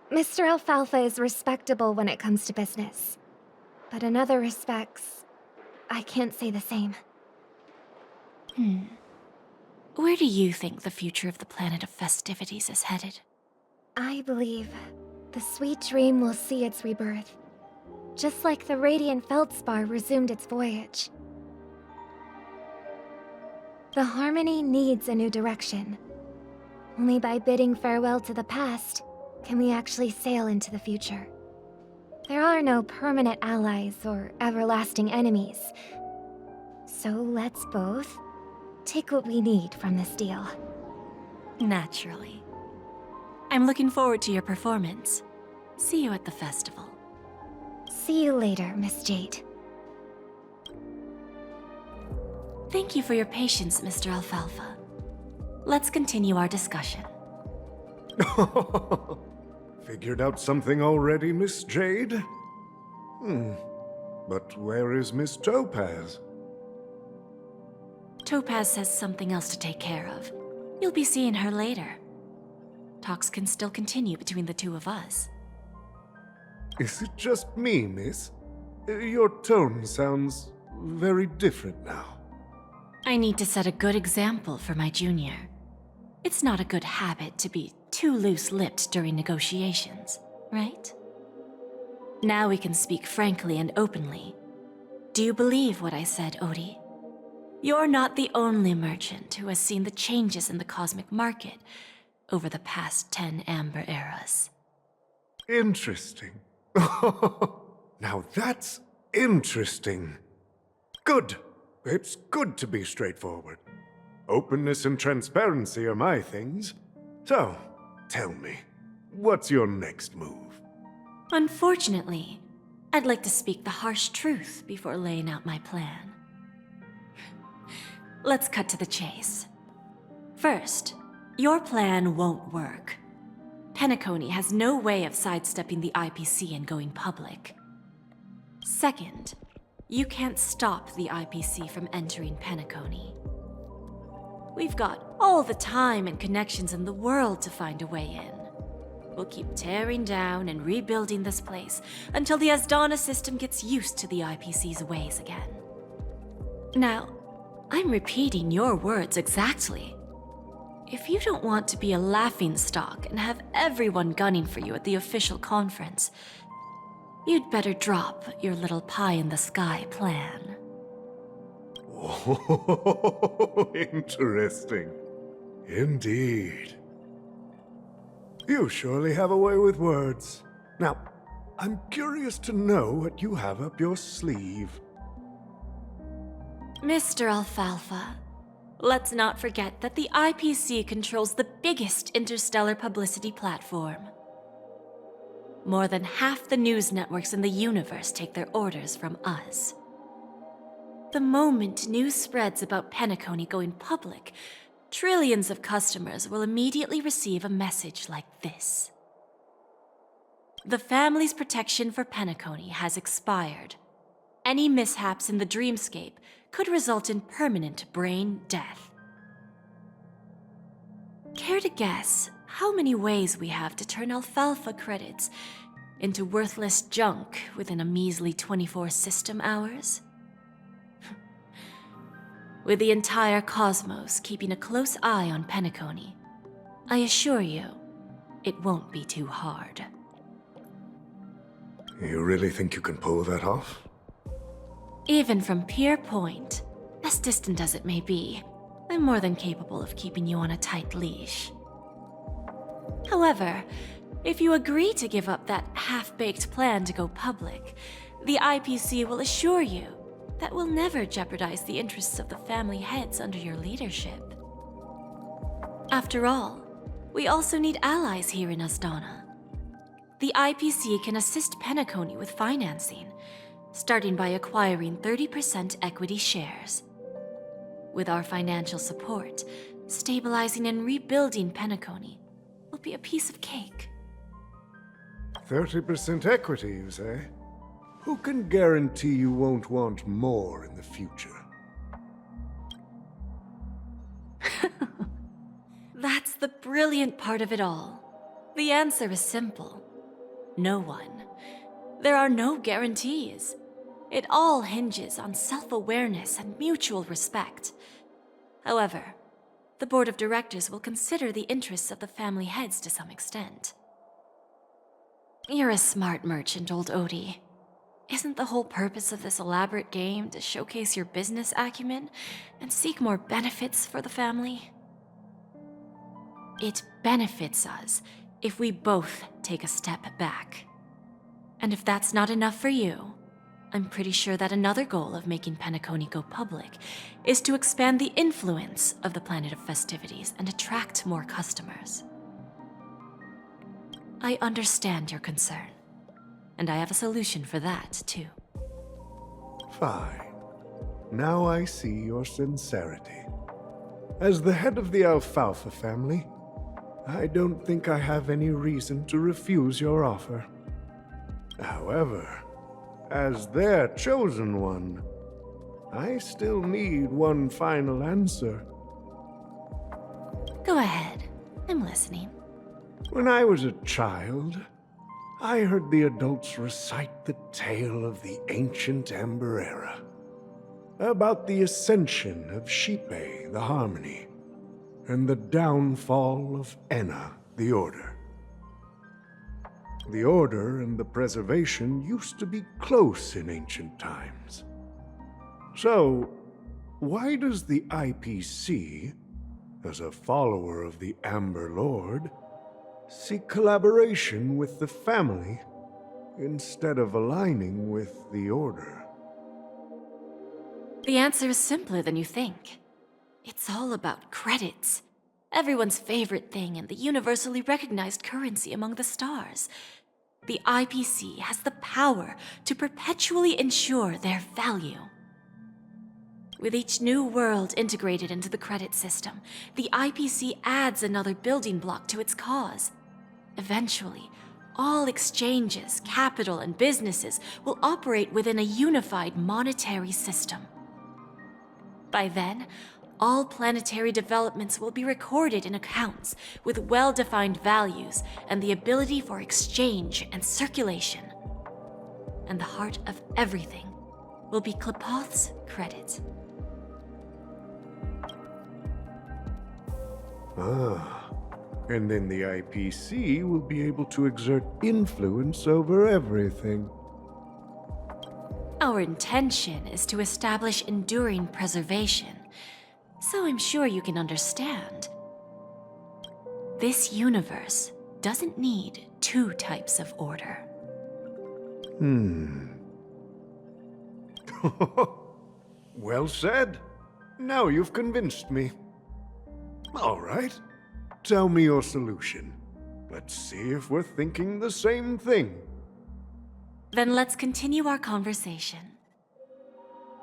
Mr. Alfalfa is respectable when it comes to business. But in other respects, I can't say the same. Where do you think the future of the planet of festivities is headed? I believe the sweet dream will see its rebirth, just like the Radiant Feldspar resumed its voyage. The Harmony needs a new direction. Only by bidding farewell to the past can we actually sail into the future. There are no permanent allies or everlasting enemies. So let's both take what we need from this deal. Naturally. I'm looking forward to your performance. See you at the festival. See you later, Miss Jade. Thank you for your patience, Mr. Alfalfa. Let's continue our discussion. Figured out something already, Miss Jade? But where is Miss Topaz? Topaz has something else to take care of. You'll be seeing her later. Talks can still continue between the two of us. Is it just me, miss? Your tone sounds very different now. I need to set a good example for my junior. It's not a good habit to be too loose-lipped during negotiations, right? Now we can speak frankly and openly. Do you believe what I said, Odie? You're not the only merchant who has seen the changes in the cosmic market over the past 10 Amber Eras. Interesting. Now that's interesting. Good. It's good to be straightforward. Openness and transparency are my things. So, tell me, What's your next move? Unfortunately, I'd like to speak the harsh truth before laying out my plan. Let's cut to the chase. First, your plan won't work. Peniconia has no way of sidestepping the IPC and going public. Second, you can't stop the IPC from entering Peniconia. We've got all the time and connections in the world to find a way in. We'll keep tearing down and rebuilding this place until the Asdana system gets used to the IPC's ways again. Now, I'm repeating your words exactly. If you don't want to be a laughingstock and have everyone gunning for you at the official conference, you'd better drop your little pie-in-the-sky plan. Oh, interesting. Indeed. You surely have a way with words. Now, I'm curious to know what you have up your sleeve. Mr. Alfalfa, let's not forget that the IPC controls the biggest interstellar publicity platform. More than half the news networks in the universe take their orders from us. The moment news spreads about Peniconia going public, trillions of customers will immediately receive a message like this. The family's protection for Peniconia has expired. Any mishaps in the dreamscape could result in permanent brain death. Care to guess how many ways we have to turn alfalfa credits into worthless junk within a measly 24 system hours? With the entire cosmos keeping a close eye on Peniconia, I assure you, it won't be too hard. You really think you can pull that off? Even from Pier Point, as distant as it may be, I'm more than capable of keeping you on a tight leash. However, if you agree to give up that half-baked plan to go public, the IPC will assure you that we'll never jeopardize the interests of the family heads under your leadership. After all, we also need allies here in Asdana. The IPC can assist Peniconia with financing, starting by acquiring 30% equity shares. With our financial support, stabilizing and rebuilding Peniconia will be a piece of cake. 30% equity, you say? Who can guarantee you won't want more in the future? That's the brilliant part of it all. The answer is simple. No one. There are no guarantees. It all hinges on self-awareness and mutual respect. However, the board of directors will consider the interests of the family heads to some extent. You're a smart merchant, old Odie. Isn't the whole purpose of this elaborate game to showcase your business acumen and seek more benefits for the family? It benefits us if we both take a step back. And if that's not enough for you, I'm pretty sure that another goal of making Peniconia go public is to expand the influence of the Planet of Festivities and attract more customers. I understand your concern, and I have a solution for that, too. Fine. Now I see your sincerity. As the head of the Alfalfa family, I don't think I have any reason to refuse your offer. However, as their chosen one, I still need one final answer. Go ahead. I'm listening. When I was a child, I heard the adults recite the tale of the ancient Ember Era, about the ascension of Shipe, the Harmony, and the downfall of Enna, the Order. The Order and the Preservation used to be close in ancient times. So, why does the IPC, as a follower of the Amber Lord, seek collaboration with the family instead of aligning with the Order? The answer is simpler than you think. It's all about credits. everyone's favorite thing and the universally recognized currency among the stars. The IPC has the power to perpetually ensure their value. With each new world integrated into the credit system, the IPC adds another building block to its cause. Eventually, all exchanges, capital, and businesses will operate within a unified monetary system. By then, all planetary developments will be recorded in accounts with well-defined values and the ability for exchange and circulation. And the heart of everything will be Klepoth's credit. And then the IPC will be able to exert influence over everything. Our intention is to establish enduring preservation, so I'm sure you can understand. This universe doesn't need two types of order. Well said. Now you've convinced me. All right. Tell me your solution. Let's see if we're thinking the same thing. Then let's continue our conversation.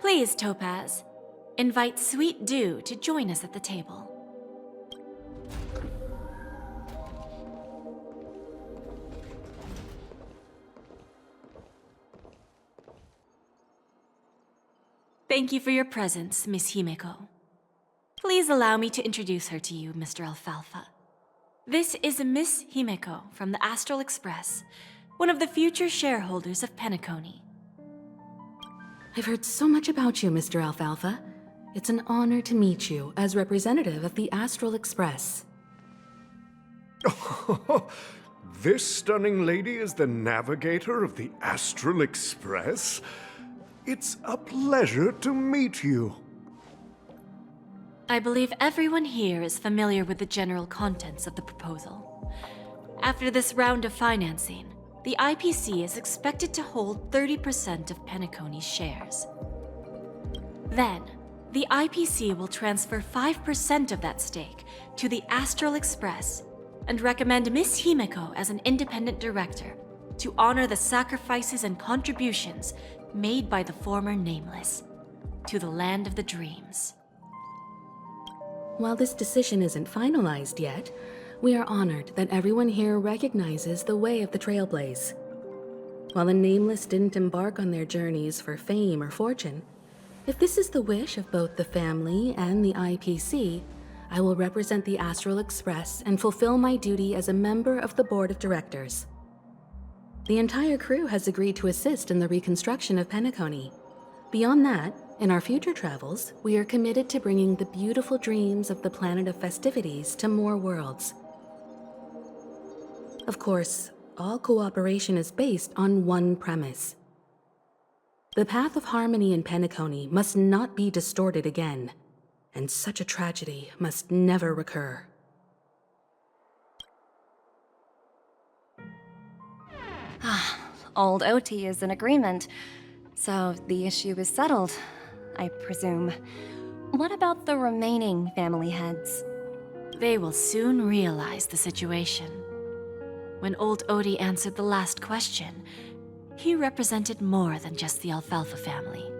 Please, Topaz, invite Sweet Dew to join us at the table. Thank you for your presence, Miss Himeko. Please allow me to introduce her to you, Mr. Alfalfa. This is Miss Himeko from the Astral Express, one of the future shareholders of Peniconia. I've heard so much about you, Mr. Alfalfa. It's an honor to meet you as representative of the Astral Express. This stunning lady is the navigator of the Astral Express? It's a pleasure to meet you. I believe everyone here is familiar with the general contents of the proposal. After this round of financing, the IPC is expected to hold 30% of Penaconia's shares. Then, the IPC will transfer 5% of that stake to the Astral Express and recommend Miss Himeko as an independent director to honor the sacrifices and contributions made by the former Nameless to the land of the dreams. While this decision isn't finalized yet, we are honored that everyone here recognizes the way of the Trailblaze. While the Nameless didn't embark on their journeys for fame or fortune, if this is the wish of both the family and the IPC, I will represent the Astral Express and fulfill my duty as a member of the board of directors. The entire crew has agreed to assist in the reconstruction of Peniconia. Beyond that, in our future travels, we are committed to bringing the beautiful dreams of the planet of festivities to more worlds. Of course, all cooperation is based on one premise. The path of harmony in Peniconia must not be distorted again, and such a tragedy must never recur. Old OT is in agreement, so the issue is settled, I presume. What about the remaining family heads? They will soon realize the situation. When old Odie answered the last question, he represented more than just the Alfalfa family.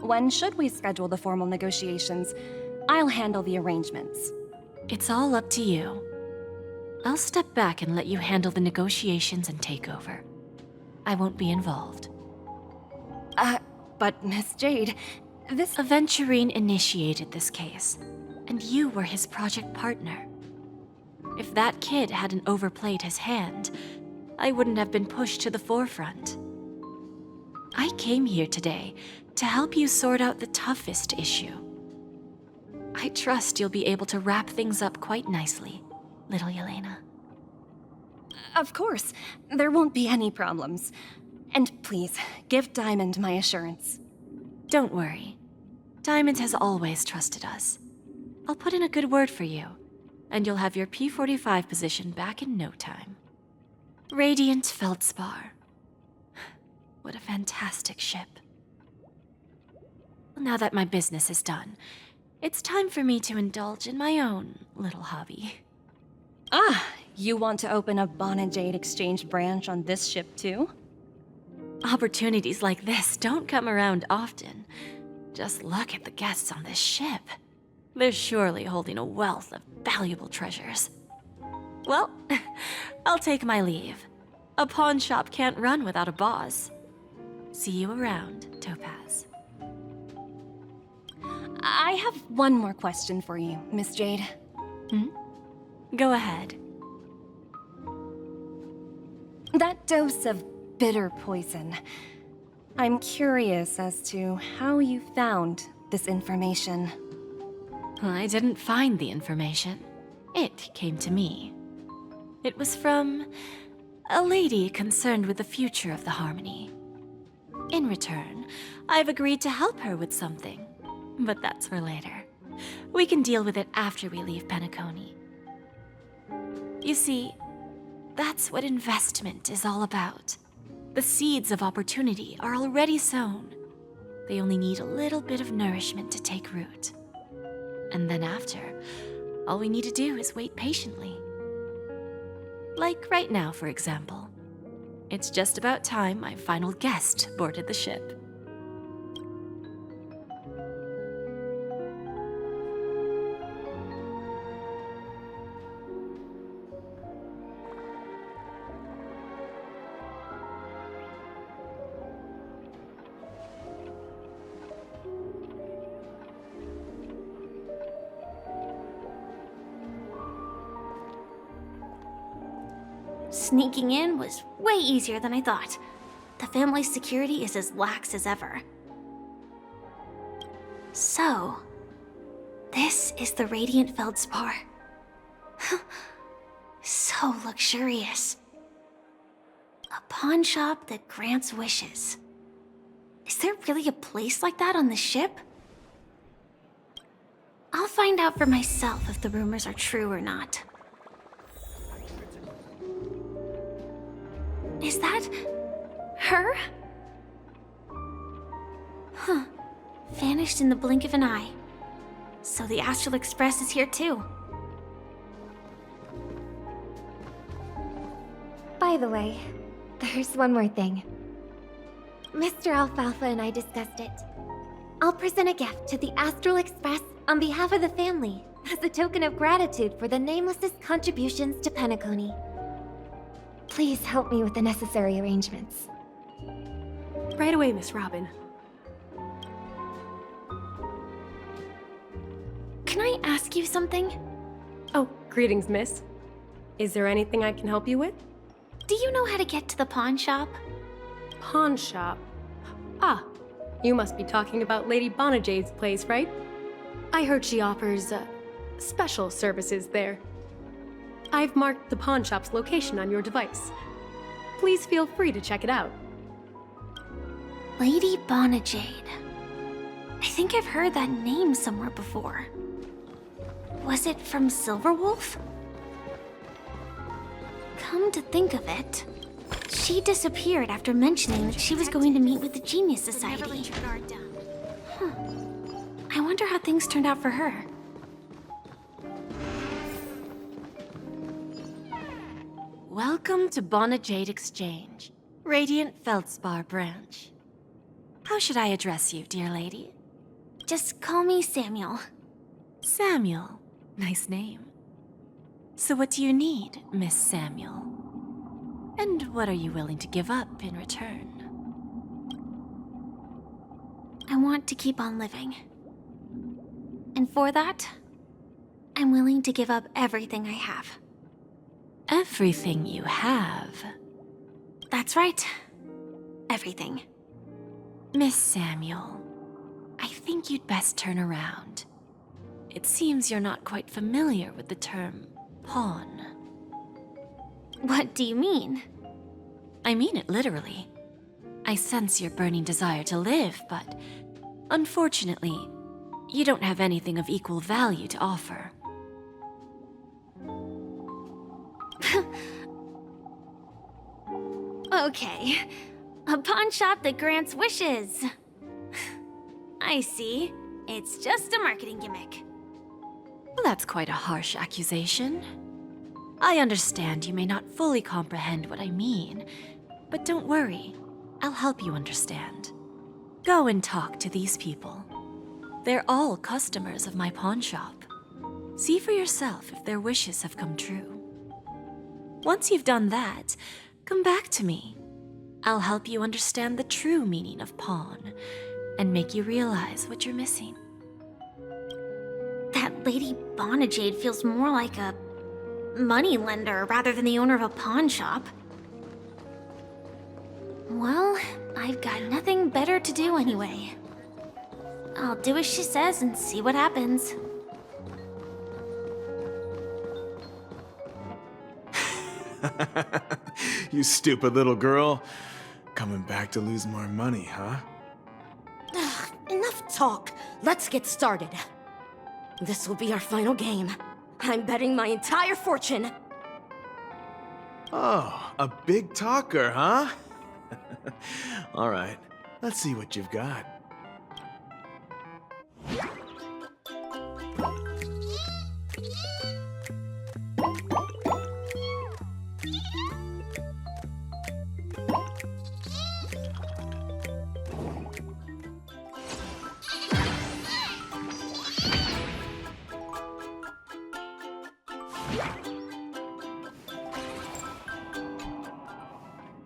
When should we schedule the formal negotiations? I'll handle the arrangements. It's all up to you. I'll step back and let you handle the negotiations and takeover. I won't be involved. But Miss Jade, this Aventurine initiated this case, and you were his project partner. If that kid hadn't overplayed his hand, I wouldn't have been pushed to the forefront. I came here today to help you sort out the toughest issue. I trust you'll be able to wrap things up quite nicely, little Yelena. Of course, there won't be any problems. And please, give Diamond my assurance. Don't worry. Diamond has always trusted us. I'll put in a good word for you, and you'll have your P-45 position back in no time. Radiant Feldspar. What a fantastic ship. Now that my business is done, It's time for me to indulge in my own little hobby. Ah, you want to open a Jade exchange branch on this ship too? Opportunities like this don't come around often. Just look at the guests on this ship. They're surely holding a wealth of valuable treasures. Well, I'll take my leave. A pawn shop can't run without a boss. See you around, Topaz. I have one more question for you, Miss Jade. Go ahead. That dose of bitter poison. I'm curious as to how you found this information. I didn't find the information. It came to me. It was from a lady concerned with the future of the Harmony. In return, I've agreed to help her with something. But that's for later. We can deal with it after we leave Peniconia. You see, that's what investment is all about. The seeds of opportunity are already sown. They only need a little bit of nourishment to take root. And then after, all we need to do is wait patiently. Like right now, for example. It's just about time my final guest boarded the ship. Sneaking in was way easier than I thought. The family's security is as lax as ever. So, this is the Radiant Feldspar. So luxurious. A pawn shop that grants wishes. Is there really a place like that on the ship? I'll find out for myself if the rumors are true or not. Is that her? Huh. Vanished in the blink of an eye. So the Astral Express is here too. By the way, there's one more thing. Mr. Alfalfa and I discussed it. I'll present a gift to the Astral Express on behalf of the family as a token of gratitude for the Nameless's contributions to Peniconia. Please help me with the necessary arrangements. Right away, Miss Robin. Can I ask you something? Oh, greetings, miss. Is there anything I can help you with? Do you know how to get to the pawn shop? Pawn shop? Ah, you must be talking about Lady Bonajade's place, right? I heard she offers, special services there. I've marked the pawn shop's location on your device. Please feel free to check it out. Lady Bonajade. I think I've heard that name somewhere before. Was it from Silverwolf? Come to think of it, she disappeared after mentioning that she was going to meet with the Genius Society. I wonder how things turned out for her. Welcome to Bonajade Exchange, Radiant Feldspar branch. How should I address you, dear lady? Just call me Samuel. Samuel. Nice name. So what do you need, Miss Samuel? And what are you willing to give up in return? I want to keep on living. And for that, I'm willing to give up everything I have. Everything you have? That's right. Everything. Miss Samuel, I think you'd best turn around. It seems you're not quite familiar with the term pawn. What do you mean? I mean it literally. I sense your burning desire to live, but unfortunately, you don't have anything of equal value to offer. Okay. A pawn shop that grants wishes. I see. It's just a marketing gimmick. That's quite a harsh accusation. I understand you may not fully comprehend what I mean, but don't worry. I'll help you understand. Go and talk to these people. They're all customers of my pawn shop. See for yourself if their wishes have come true. Once you've done that, come back to me. I'll help you understand the true meaning of pawn and make you realize what you're missing. That Lady Bonajade feels more like a money lender rather than the owner of a pawn shop. Well, I've got nothing better to do anyway. I'll do as she says and see what happens. You stupid little girl. Coming back to lose more money, huh? Enough talk. Let's get started. This will be our final game. I'm betting my entire fortune. Oh, a big talker, huh? All right, let's see what you've got.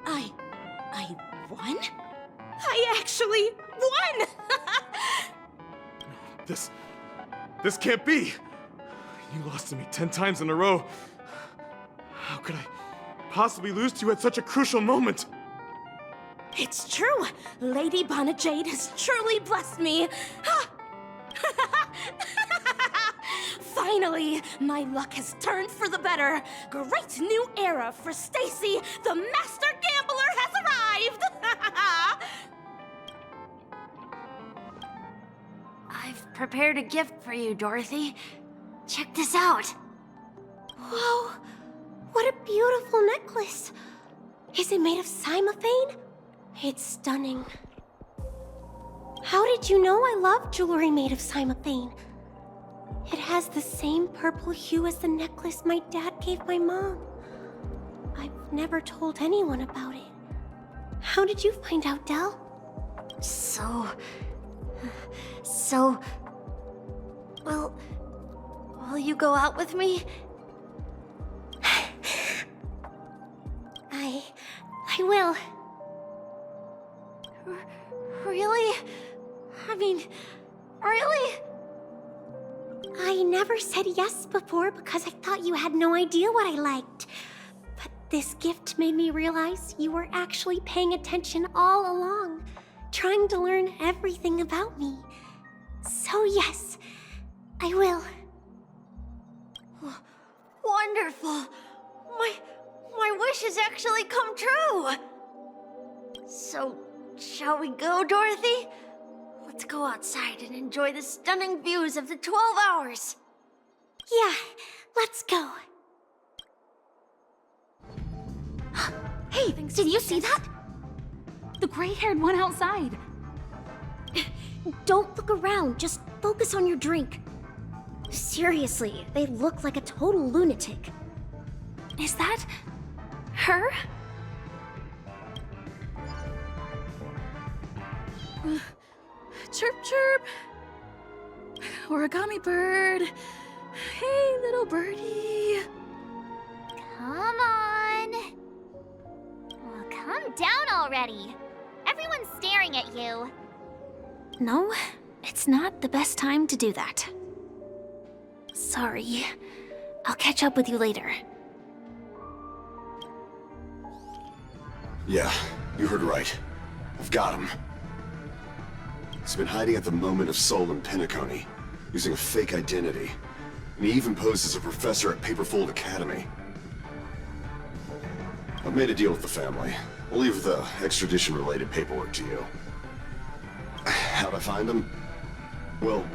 I won? I actually won! This can't be! You lost to me 10 times in a row. How could I possibly lose to you at such a crucial moment? It's true! Lady Bonajade has truly blessed me! Finally, my luck has turned for the better. Great new era for Stacy. The master gambler has arrived. I've prepared a gift for you, Dorothy. Check this out. Whoa, what a beautiful necklace. Is it made of cymophane? It's stunning. How did you know I love jewelry made of cymophane? It has the same purple hue as the necklace my dad gave my mom. I've never told anyone about it. How did you find out, Del? Well, will you go out with me? I will. Really? I mean, really? I never said yes before because I thought you had no idea what I liked. But this gift made me realize you were actually paying attention all along, trying to learn everything about me. So yes, I will. Wonderful! My wish has actually come true! So, shall we go, Dorothy? Let's go outside and enjoy the stunning views of the 12 hours. Yeah, let's go. Hey, did you see that? The gray-haired one outside. Don't look around, just focus on your drink. Seriously, they look like a total lunatic. Is that her? Chirp, chirp. Origami bird. Hey, little birdie. Come on. Well, calm down already. Everyone's staring at you. No, it's not the best time to do that. Sorry. I'll catch up with you later. Yeah, you heard right. I've got him. He's been hiding at the moment of soul in Peniconia, using a fake identity. And he even posed as a professor at Paperfold Academy. I've made a deal with the family. We'll leave the extradition-related paperwork to you. How'd I find him? Well,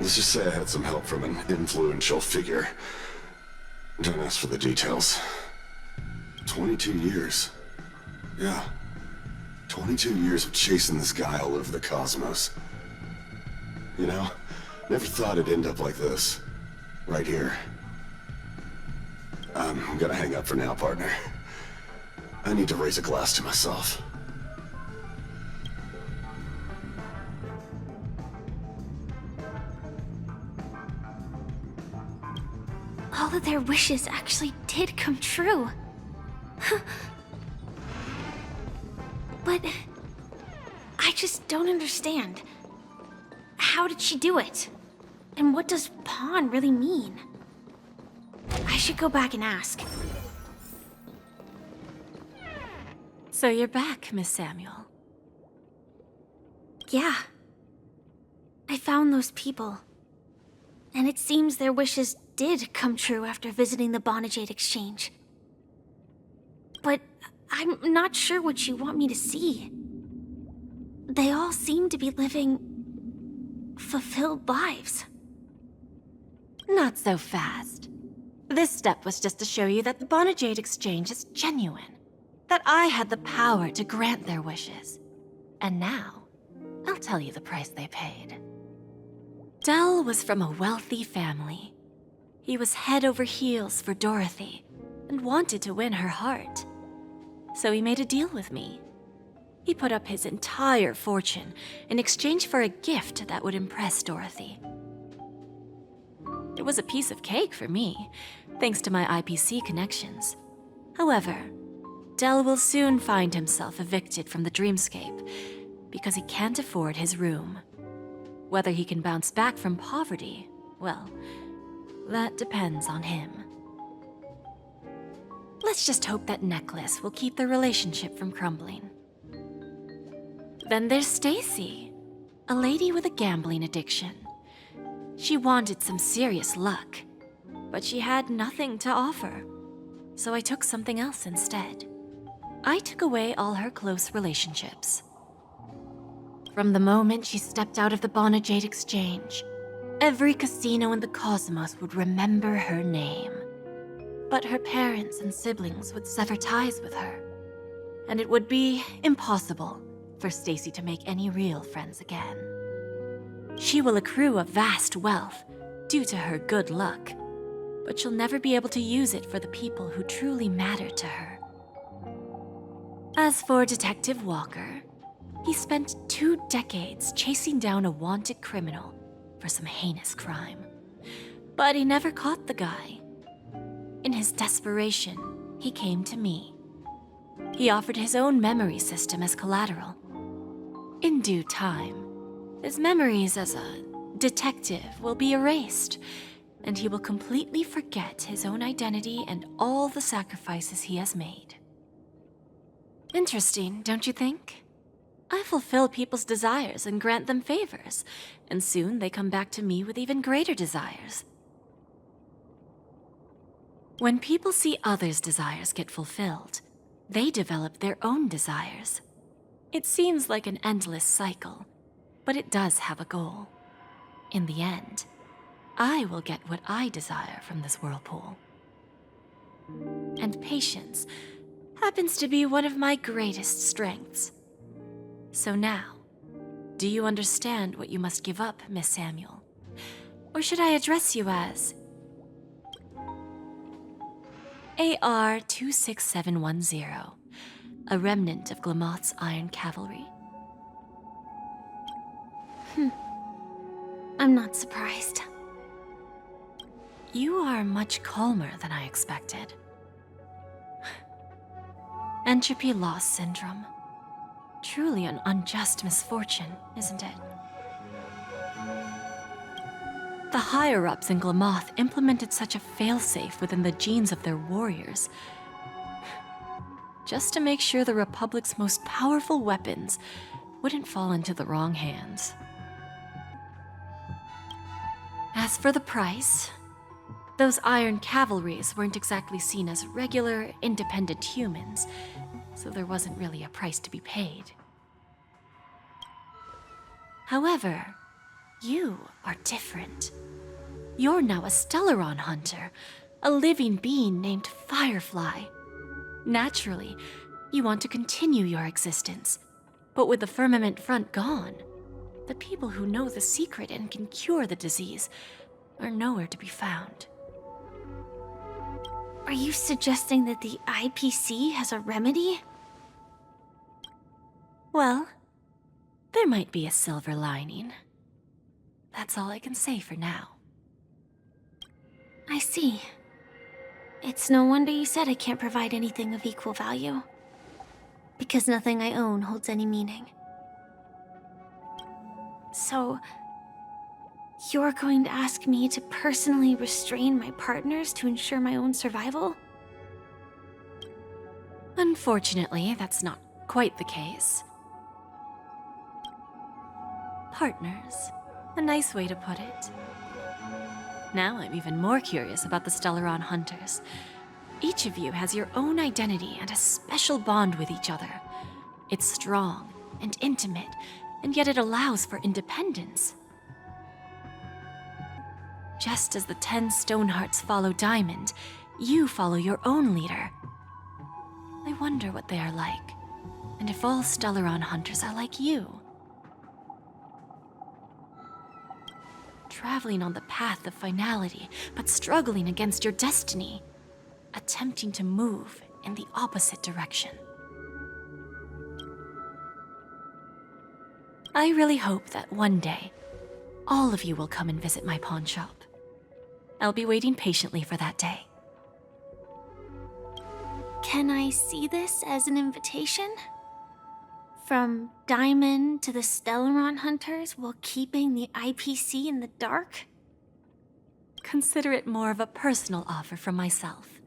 let's just say I had some help from an influential figure. Don't ask for the details. 22 years. Yeah. 22 years of chasing this guy all over the cosmos. You know, never thought it'd end up like this. Right here. I'm gonna hang up for now, partner. I need to raise a glass to myself. All of their wishes actually did come true. But I just don't understand. How did she do it? And what does pawn really mean? I should go back and ask. So you're back, Miss Samuel. Yeah. I found those people. And it seems their wishes did come true after visiting the Bonajade Exchange. But I'm not sure what you want me to see. They all seem to be living fulfilled lives. Not so fast. This step was just to show you that the Bonajade Exchange is genuine. That I had the power to grant their wishes. And now, I'll tell you the price they paid. Dell was from a wealthy family. He was head over heels for Dorothy and wanted to win her heart. So he made a deal with me. He put up his entire fortune in exchange for a gift that would impress Dorothy. It was a piece of cake for me, thanks to my IPC connections. However, Dell will soon find himself evicted from the dreamscape because he can't afford his room. Whether he can bounce back from poverty, well, that depends on him. Let's just hope that necklace will keep their relationship from crumbling. Then there's Stacy, a lady with a gambling addiction. She wanted some serious luck, but she had nothing to offer, so I took something else instead. I took away all her close relationships. From the moment she stepped out of the Bonajade Exchange, every casino in the cosmos would remember her name. But her parents and siblings would sever ties with her, and it would be impossible for Stacy to make any real friends again. She will accrue a vast wealth due to her good luck, but she'll never be able to use it for the people who truly matter to her. As for Detective Walker, he spent 2 decades chasing down a wanted criminal for some heinous crime. But he never caught the guy. In his desperation, he came to me. He offered his own memory system as collateral. In due time, his memories as a detective will be erased, and he will completely forget his own identity and all the sacrifices he has made. Interesting, don't you think? I fulfill people's desires and grant them favors, and soon they come back to me with even greater desires. When people see others' desires get fulfilled, they develop their own desires. It seems like an endless cycle, but it does have a goal. In the end, I will get what I desire from this whirlpool. And patience happens to be one of my greatest strengths. So now, do you understand what you must give up, Miss Samuel? Or should I address you as AR-26710, a remnant of Glamoth's Iron Cavalry? I'm not surprised. You are much calmer than I expected. Entropy loss syndrome. Truly an unjust misfortune, isn't it? The higher-ups in Glamoth implemented such a failsafe within the genes of their warriors, just to make sure the Republic's most powerful weapons wouldn't fall into the wrong hands. As for the price, those Iron Cavalries weren't exactly seen as regular, independent humans, so there wasn't really a price to be paid. However, you are different. You're now a Stellaron hunter, a living being named Firefly. Naturally, you want to continue your existence, but with the firmament front gone, the people who know the secret and can cure the disease are nowhere to be found. Are you suggesting that the IPC has a remedy? Well, there might be a silver lining. That's all I can say for now. I see. It's no wonder you said I can't provide anything of equal value. Because nothing I own holds any meaning. So, you're going to ask me to personally restrain my partners to ensure my own survival? Unfortunately, that's not quite the case. Partners. A nice way to put it. Now I'm even more curious about the Stellaron Hunters. Each of you has your own identity and a special bond with each other. It's strong and intimate, and yet it allows for independence. Just as the 10 Stonehearts follow Diamond, you follow your own leader. I wonder what they are like, and if all Stellaron Hunters are like you. Traveling on the path of finality, but struggling against your destiny. Attempting to move in the opposite direction. I really hope that one day, all of you will come and visit my pawn shop. I'll be waiting patiently for that day. Can I see this as an invitation? From Diamond to the Stellaron Hunters while keeping the IPC in the dark? Consider it more of a personal offer from myself.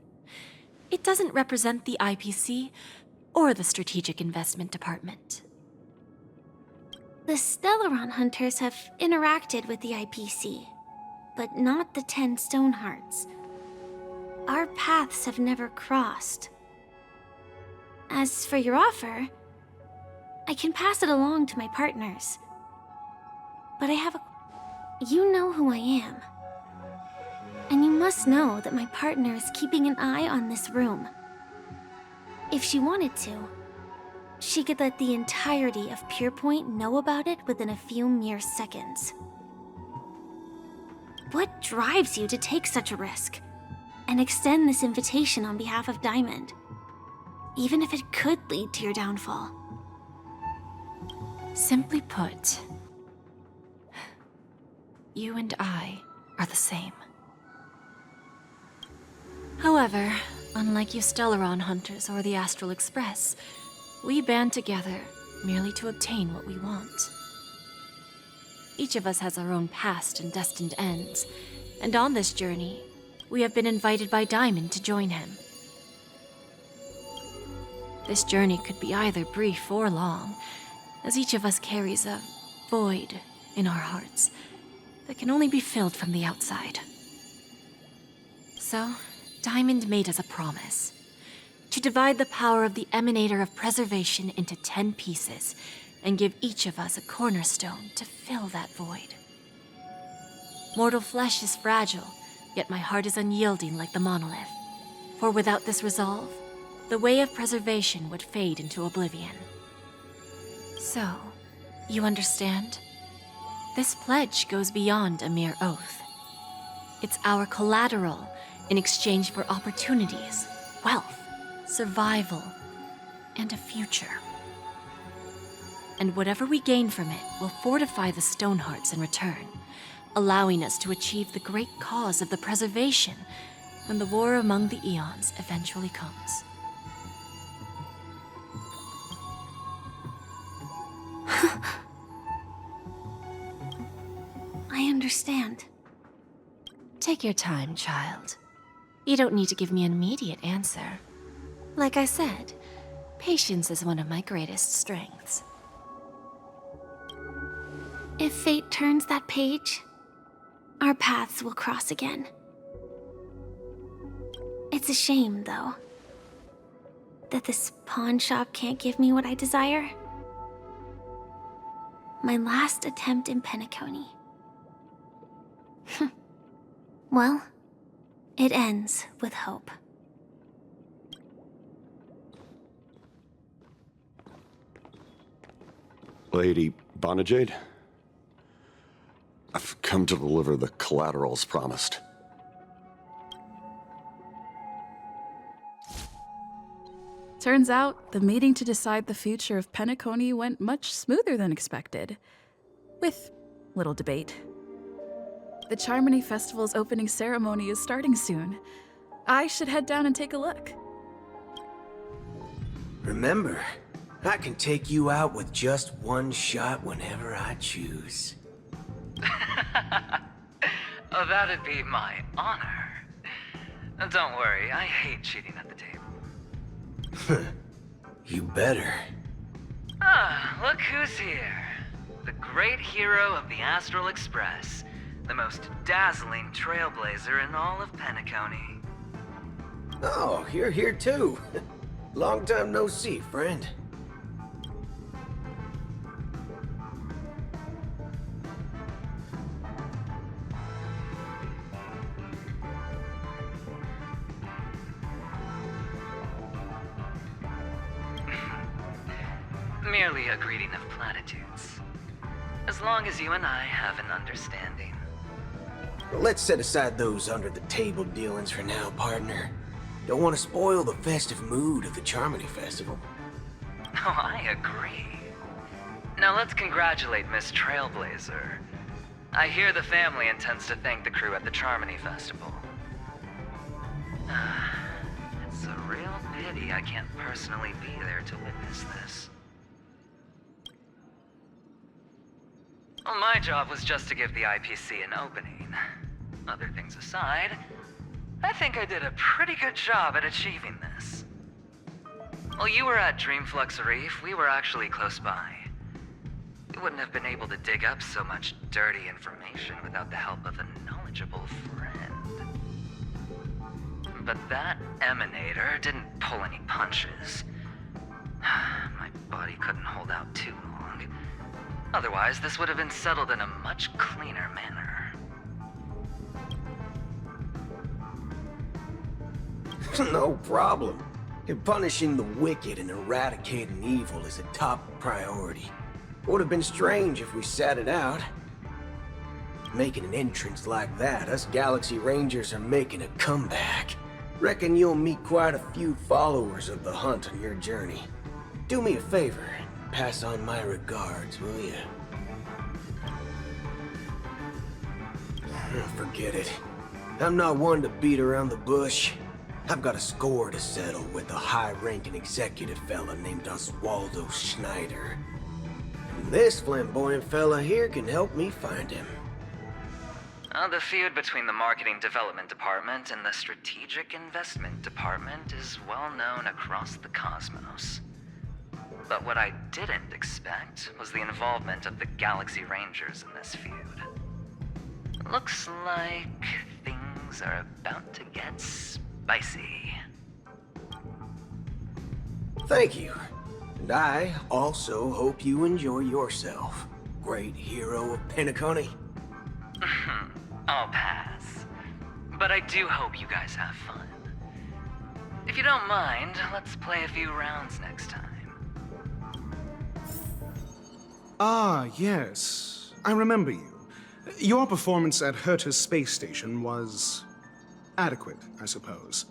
It doesn't represent the IPC or the Strategic Investment Department. The Stellaron Hunters have interacted with the IPC, but not the 10 Stonehearts. Our paths have never crossed. As for your offer, I can pass it along to my partners. But I have a... You know who I am. And you must know that my partner is keeping an eye on this room. If she wanted to, she could let the entirety of Pierpoint know about it within a few mere seconds. What drives you to take such a risk and extend this invitation on behalf of Diamond, even if it could lead to your downfall? Simply put, you and I are the same. However, unlike you Stellaron Hunters or the Astral Express, we band together merely to obtain what we want. Each of us has our own past and destined ends, and on this journey, we have been invited by Diamond to join him. This journey could be either brief or long, as each of us carries a void in our hearts that can only be filled from the outside. So, Diamond made us a promise to divide the power of the Emanator of Preservation into 10 pieces and give each of us a cornerstone to fill that void. Mortal flesh is fragile, yet my heart is unyielding like the monolith. For without this resolve, the way of preservation would fade into oblivion. So, you understand? This pledge goes beyond a mere oath. It's our collateral in exchange for opportunities, wealth, survival, and a future. And whatever we gain from it will fortify the Stonehearts in return, allowing us to achieve the great cause of the preservation when the war among the eons eventually comes. I understand. Take your time, child. You don't need to give me an immediate answer. Like I said, patience is one of my greatest strengths. If fate turns that page, our paths will cross again. It's a shame, though, that this pawn shop can't give me what I desire. My last attempt in Peniconia. Well, it ends with hope. Lady Bonajade? I've come to deliver the collaterals promised. Turns out, the meeting to decide the future of Peniconia went much smoother than expected. With little debate. The Charmony Festival's opening ceremony is starting soon. I should head down and take a look. Remember, I can take you out with just one shot whenever I choose. Oh, that'd be my honor. Don't worry, I hate cheating at the table. You better. Ah, look who's here. The great hero of the Astral Express. The most dazzling trailblazer in all of Peniconia. Oh, you're here too. Long time no see, friend. Merely a greeting of platitudes. As long as you and I have an understanding. Let's set aside those under-the-table dealings for now, partner. Don't want to spoil the festive mood of the Charmony Festival. Oh, I agree. Now let's congratulate Miss Trailblazer. I hear the family intends to thank the crew at the Charmony Festival. It's a real pity I can't personally be there to witness this. Well, my job was just to give the IPC an opening. Other things aside, I think I did a pretty good job at achieving this. While you were at Dreamflux Reef, we were actually close by. We wouldn't have been able to dig up so much dirty information without the help of a knowledgeable friend. But that emanator didn't pull any punches. My body couldn't hold out too long. Otherwise, this would have been settled in a much cleaner manner. No problem. Punishing the wicked and eradicating evil is a top priority. Would have been strange if we sat it out. Making an entrance like that, us Galaxy Rangers are making a comeback. Reckon you'll meet quite a few followers of the hunt on your journey. Do me a favor, pass on my regards, will you? Forget it. I'm not one to beat around the bush. I've got a score to settle with a high-ranking executive fella named Oswaldo Schneider. And this flamboyant fella here can help me find him. The feud between the Marketing Development Department and the Strategic Investment Department is well known across the cosmos. But what I didn't expect was the involvement of the Galaxy Rangers in this feud. Looks like things are about to get spicy. Thank you. And I also hope you enjoy yourself, great hero of Peniconia. I'll pass. But I do hope you guys have fun. If you don't mind, let's play a few rounds next time. Ah, yes. I remember you. Your performance at Herta's space station was adequate, I suppose.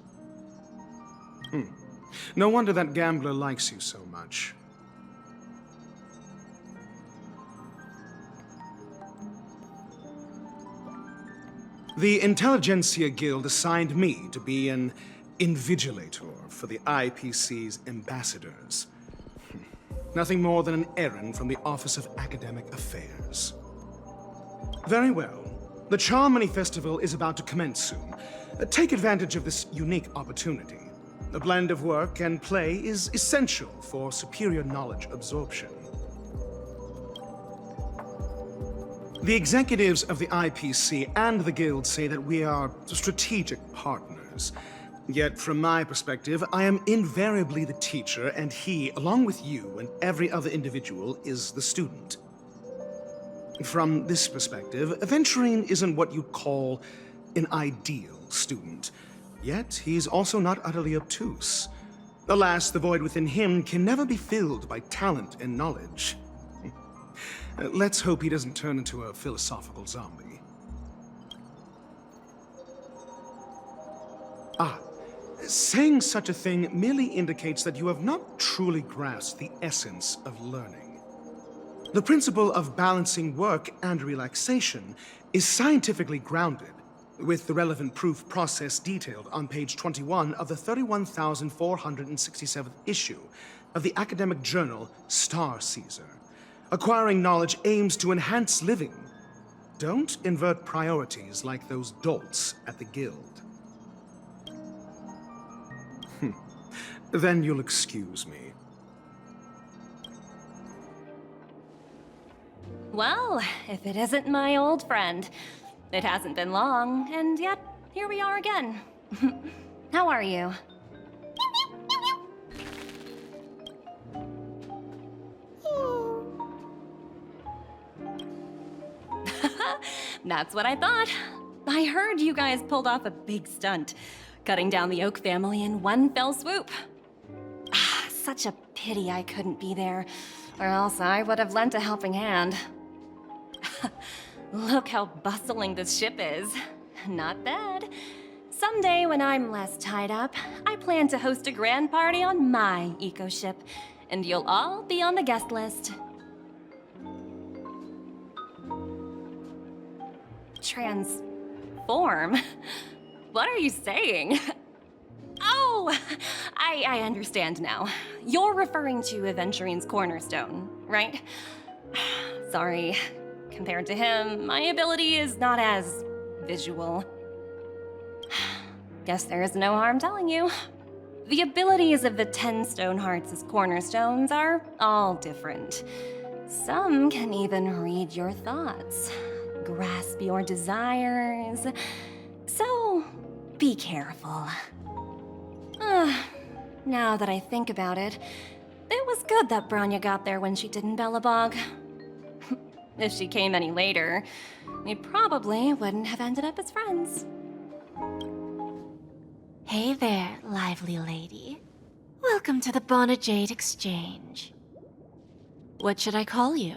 No wonder that gambler likes you so much. The Intelligentsia Guild assigned me to be an invigilator for the IPC's ambassadors. Nothing more than an errand from the Office of Academic Affairs. Very well. The Charmony Festival is about to commence soon. Take advantage of this unique opportunity. A blend of work and play is essential for superior knowledge absorption. The executives of the IPC and the Guild say that we are strategic partners. Yet, from my perspective, I am invariably the teacher, and he, along with you and every other individual, is the student. From this perspective, Aventurine isn't what you'd call an ideal student. Yet, he's also not utterly obtuse. Alas, the void within him can never be filled by talent and knowledge. Let's hope he doesn't turn into a philosophical zombie. Saying such a thing merely indicates that you have not truly grasped the essence of learning. The principle of balancing work and relaxation is scientifically grounded, with the relevant proof process detailed on page 21 of the 31,467th issue of the academic journal Star Caesar. Acquiring knowledge aims to enhance living. Don't invert priorities like those dolts at the guild. Then you'll excuse me. Well, if it isn't my old friend. It hasn't been long, and yet, here we are again. How are you? That's what I thought. I heard you guys pulled off a big stunt, cutting down the Oak family in one fell swoop. Such a pity I couldn't be there, or else I would have lent a helping hand. Look how bustling this ship is. Not bad. Someday when I'm less tied up, I plan to host a grand party on my eco-ship, and you'll all be on the guest list. Transform? What are you saying? Oh, I understand now. You're referring to Aventurine's cornerstone, right? Sorry. Compared to him, my ability is not as visual. Guess there is no harm telling you. The abilities of the 10 Stonehearts' cornerstones are all different. Some can even read your thoughts, grasp your desires. So, be careful. Now that I think about it, it was good that Branya got there when she did in Bellabog. If she came any later, we probably wouldn't have ended up as friends. Hey there, lively lady. Welcome to the Bonajade Exchange. What should I call you?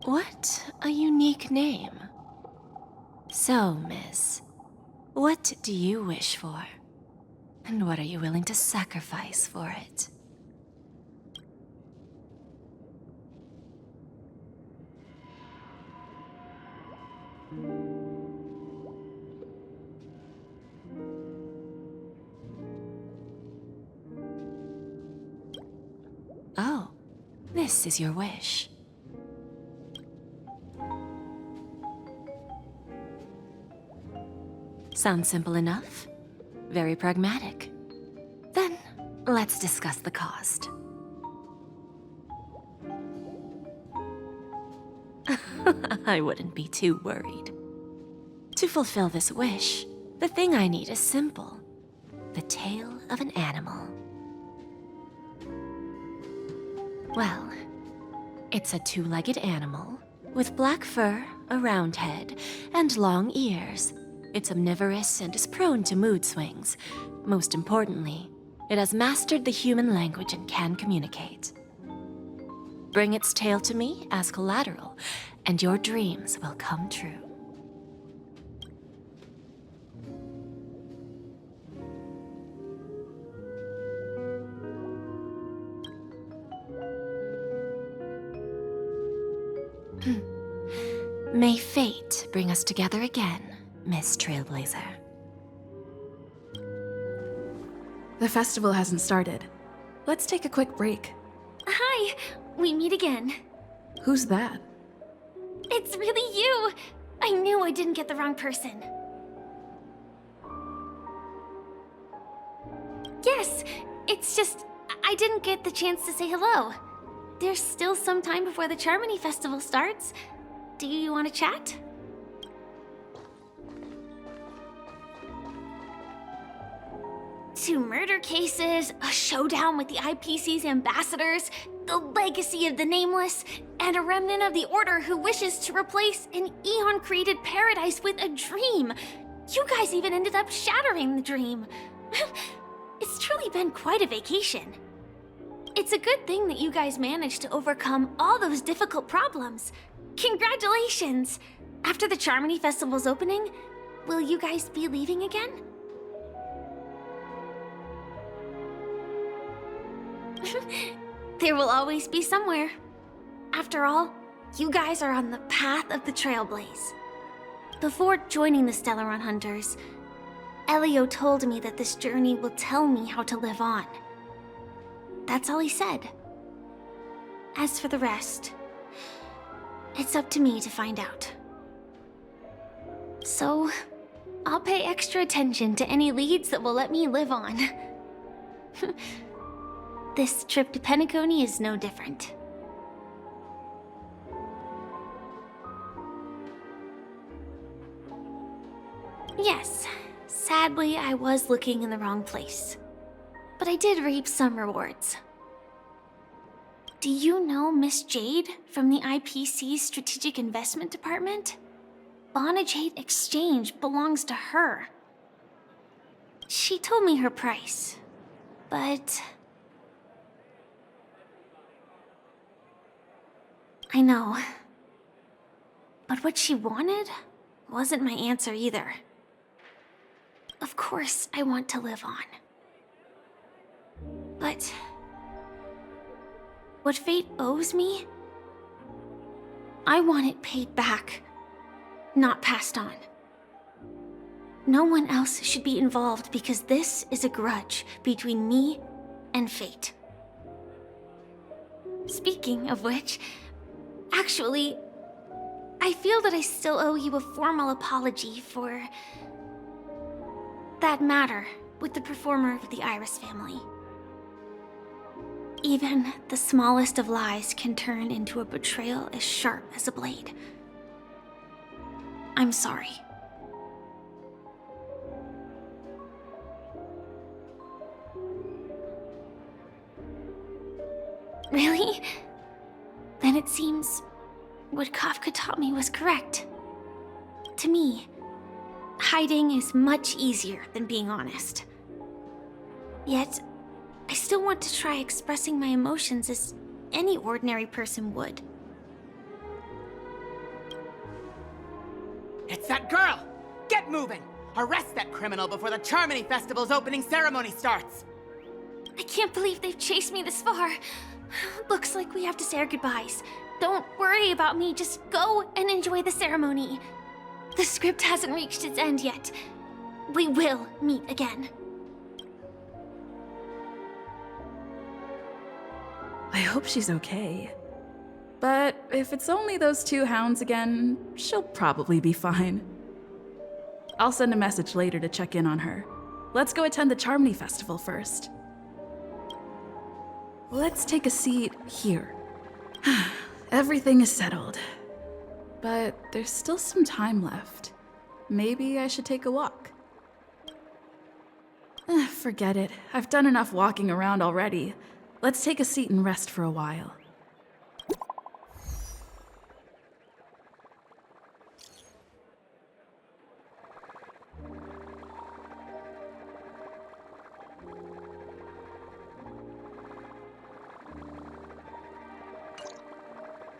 What a unique name. So, miss, what do you wish for? And what are you willing to sacrifice for it? Oh, this is your wish. Sounds simple enough. Very pragmatic. Then, let's discuss the cost. I wouldn't be too worried. To fulfill this wish, the thing I need is simple. The tail of an animal. Well, it's a two-legged animal with black fur, a round head, and long ears. It's omnivorous and is prone to mood swings. Most importantly, it has mastered the human language and can communicate. Bring its tail to me as collateral, and your dreams will come true. May fate bring us together again, Miss Trailblazer. The festival hasn't started. Let's take a quick break. Hi, we meet again. Who's that? It's really you! I knew I didn't get the wrong person. Yes, it's just I didn't get the chance to say hello. There's still some time before the Charmony Festival starts. Do you want to chat? Two murder cases, a showdown with the IPC's ambassadors, the legacy of the Nameless, and a remnant of the Order who wishes to replace an Eon-created paradise with a dream. You guys even ended up shattering the dream. It's truly been quite a vacation. It's a good thing that you guys managed to overcome all those difficult problems. Congratulations! After the Charmony Festival's opening, will you guys be leaving again? There will always be somewhere. After all, you guys are on the path of the Trailblaze. Before joining the Stellaron Hunters, Elio told me that this journey will tell me how to live on. That's all he said. As for the rest, it's up to me to find out. So, I'll pay extra attention to any leads that will let me live on. This trip to Peniconia is no different. Yes, sadly I was looking in the wrong place. But I did reap some rewards. Do you know Miss Jade from the IPC's Strategic Investment Department? Bonajade Exchange belongs to her. She told me her price, but... I know. But what she wanted wasn't my answer either. Of course, I want to live on. But... what fate owes me? I want it paid back, not passed on. No one else should be involved because this is a grudge between me and fate. Speaking of which, actually, I feel that I still owe you a formal apology for that matter with the performer of the Iris family. Even the smallest of lies can turn into a betrayal as sharp as a blade. I'm sorry. Really? Then it seems what Kafka taught me was correct. To me, hiding is much easier than being honest. Yet, I still want to try expressing my emotions as any ordinary person would. It's that girl! Get moving! Arrest that criminal before the Charmony Festival's opening ceremony starts! I can't believe they've chased me this far. Looks like we have to say our goodbyes. Don't worry about me, just go and enjoy the ceremony. The script hasn't reached its end yet. We will meet again. I hope she's okay. But if it's only those two hounds again, she'll probably be fine. I'll send a message later to check in on her. Let's go attend the Charmony Festival first. Let's take a seat here. Everything is settled. But there's still some time left. Maybe I should take a walk. Forget it. I've done enough walking around already. Let's take a seat and rest for a while.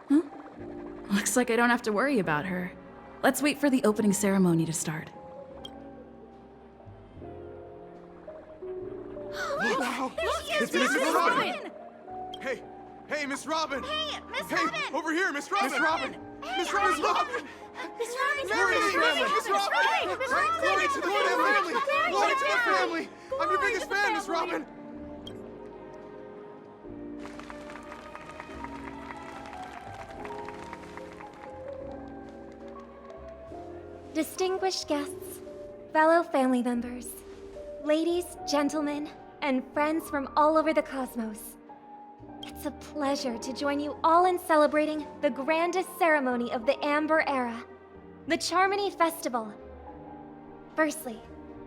Huh? Looks like I don't have to worry about her. Let's wait for the opening ceremony to start. Wow! It's Miss Robin! Hey, Miss Robin! Hey, Miss Hey, Robin! over here, Miss Robin! Miss Robin! Miss Robin! Miss Robin! Miss Robin! Glory to the family! Miss Robin! Glory to the family! Glory to the family! I'm your biggest fan, Miss Robin! Distinguished guests, fellow family members, ladies, gentlemen, and friends from all over the cosmos. It's a pleasure to join you all in celebrating the grandest ceremony of the Amber Era, the Charmony Festival. Firstly,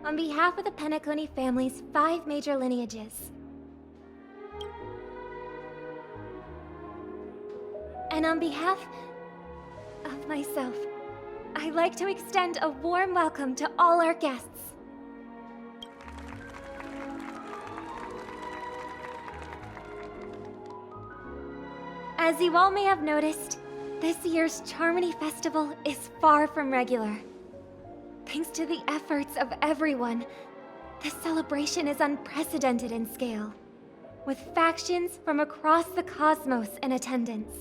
on behalf of the Peniconia family's 5 major lineages, and on behalf of myself, I'd like to extend a warm welcome to all our guests. As you all may have noticed, this year's Charmony Festival is far from regular. Thanks to the efforts of everyone, this celebration is unprecedented in scale, with factions from across the cosmos in attendance.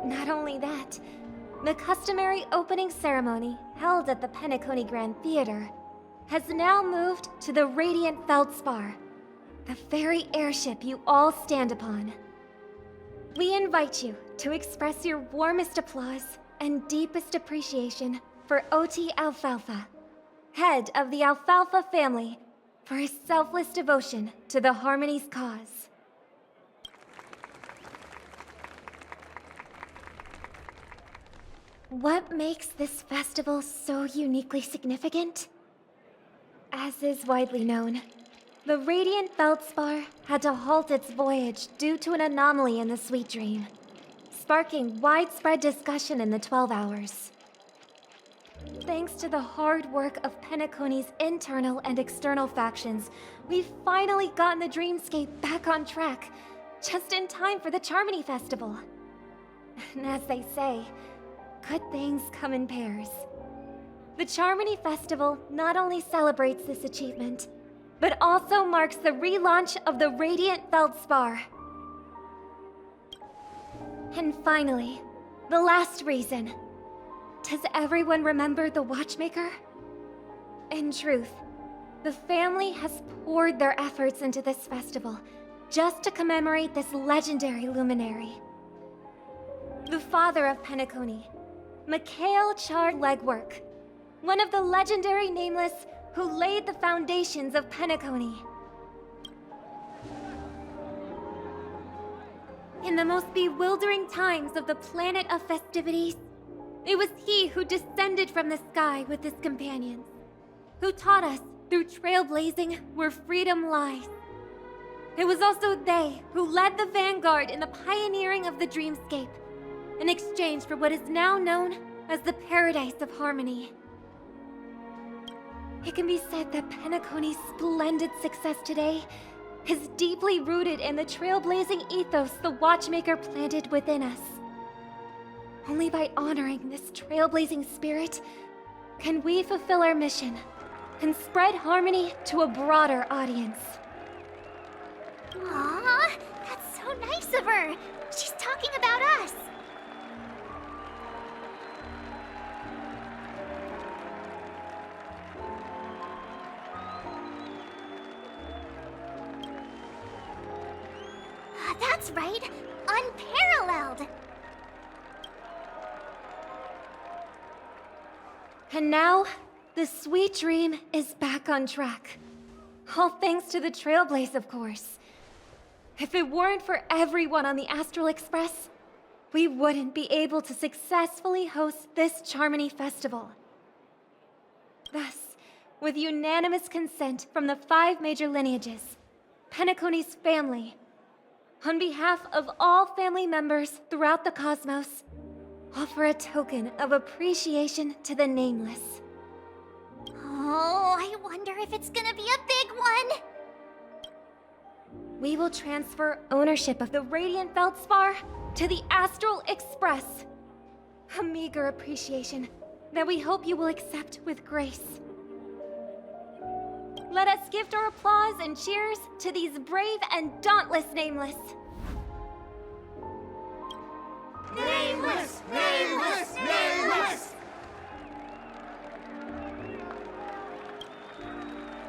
Not only that, the customary opening ceremony held at the Peniconia Grand Theater has now moved to the Radiant Feldspar, the very airship you all stand upon. We invite you to express your warmest applause and deepest appreciation for OT Alfalfa, head of the Alfalfa family, for his selfless devotion to the Harmony's cause. What makes this festival so uniquely significant? As is widely known, the Radiant Feldspar had to halt its voyage due to an anomaly in the Sweet Dream, sparking widespread discussion in the 12 Hours. Thanks to the hard work of Penaconia's internal and external factions, we've finally gotten the dreamscape back on track, just in time for the Charmony Festival. And as they say, good things come in pairs. The Charmony Festival not only celebrates this achievement, but also marks the relaunch of the Radiant Feldspar. And finally, the last reason. Does everyone remember the Watchmaker? In truth, the family has poured their efforts into this festival just to commemorate this legendary luminary. The father of Peniconia, Mikhail Char Legwork, one of the legendary Nameless who laid the foundations of Peniconia. In the most bewildering times of the planet of festivities, it was he who descended from the sky with his companions, who taught us through trailblazing where freedom lies. It was also they who led the vanguard in the pioneering of the dreamscape, in exchange for what is now known as the Paradise of Harmony. It can be said that Penaconia's splendid success today is deeply rooted in the trailblazing ethos the Watchmaker planted within us. Only by honoring this trailblazing spirit can we fulfill our mission and spread harmony to a broader audience. Aww, that's so nice of her. She's talking about us. That's right, unparalleled. And now, the Sweet Dream is back on track. All thanks to the Trailblaze, of course. If it weren't for everyone on the Astral Express, we wouldn't be able to successfully host this Charmony Festival. Thus, with unanimous consent from the 5 major lineages, Penaconia's family, on behalf of all family members throughout the cosmos, offer a token of appreciation to the Nameless. Oh, I wonder if it's gonna be a big one. We will transfer ownership of the Radiant Feldspar to the Astral Express. A meager appreciation that we hope you will accept with grace. Let us gift our applause and cheers to these brave and dauntless Nameless. Nameless! Nameless! Nameless!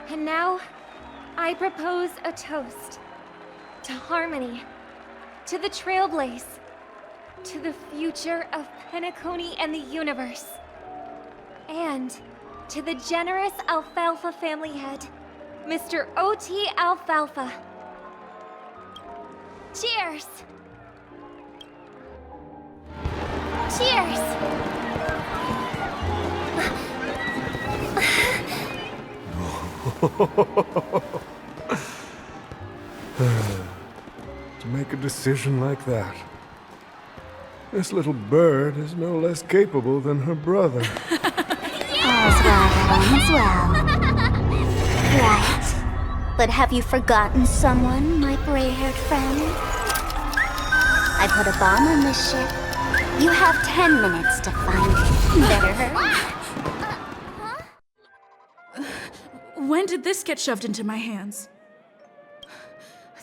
And now, I propose a toast to harmony, to the Trailblaze, to the future of Peniconia and the universe, and to the generous Alfalfa family head, Mr. O.T. Alfalfa. Cheers! Cheers! To make a decision like that. This little bird is no less capable than her brother. All's well that ends well. Right. But have you forgotten someone, my gray-haired friend? I put a bomb on this ship. You have 10 minutes to find it. Better hurry. When did this get shoved into my hands?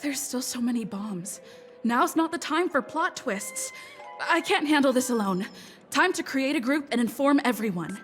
There's still so many bombs. Now's not the time for plot twists. I can't handle this alone. Time to create a group and inform everyone.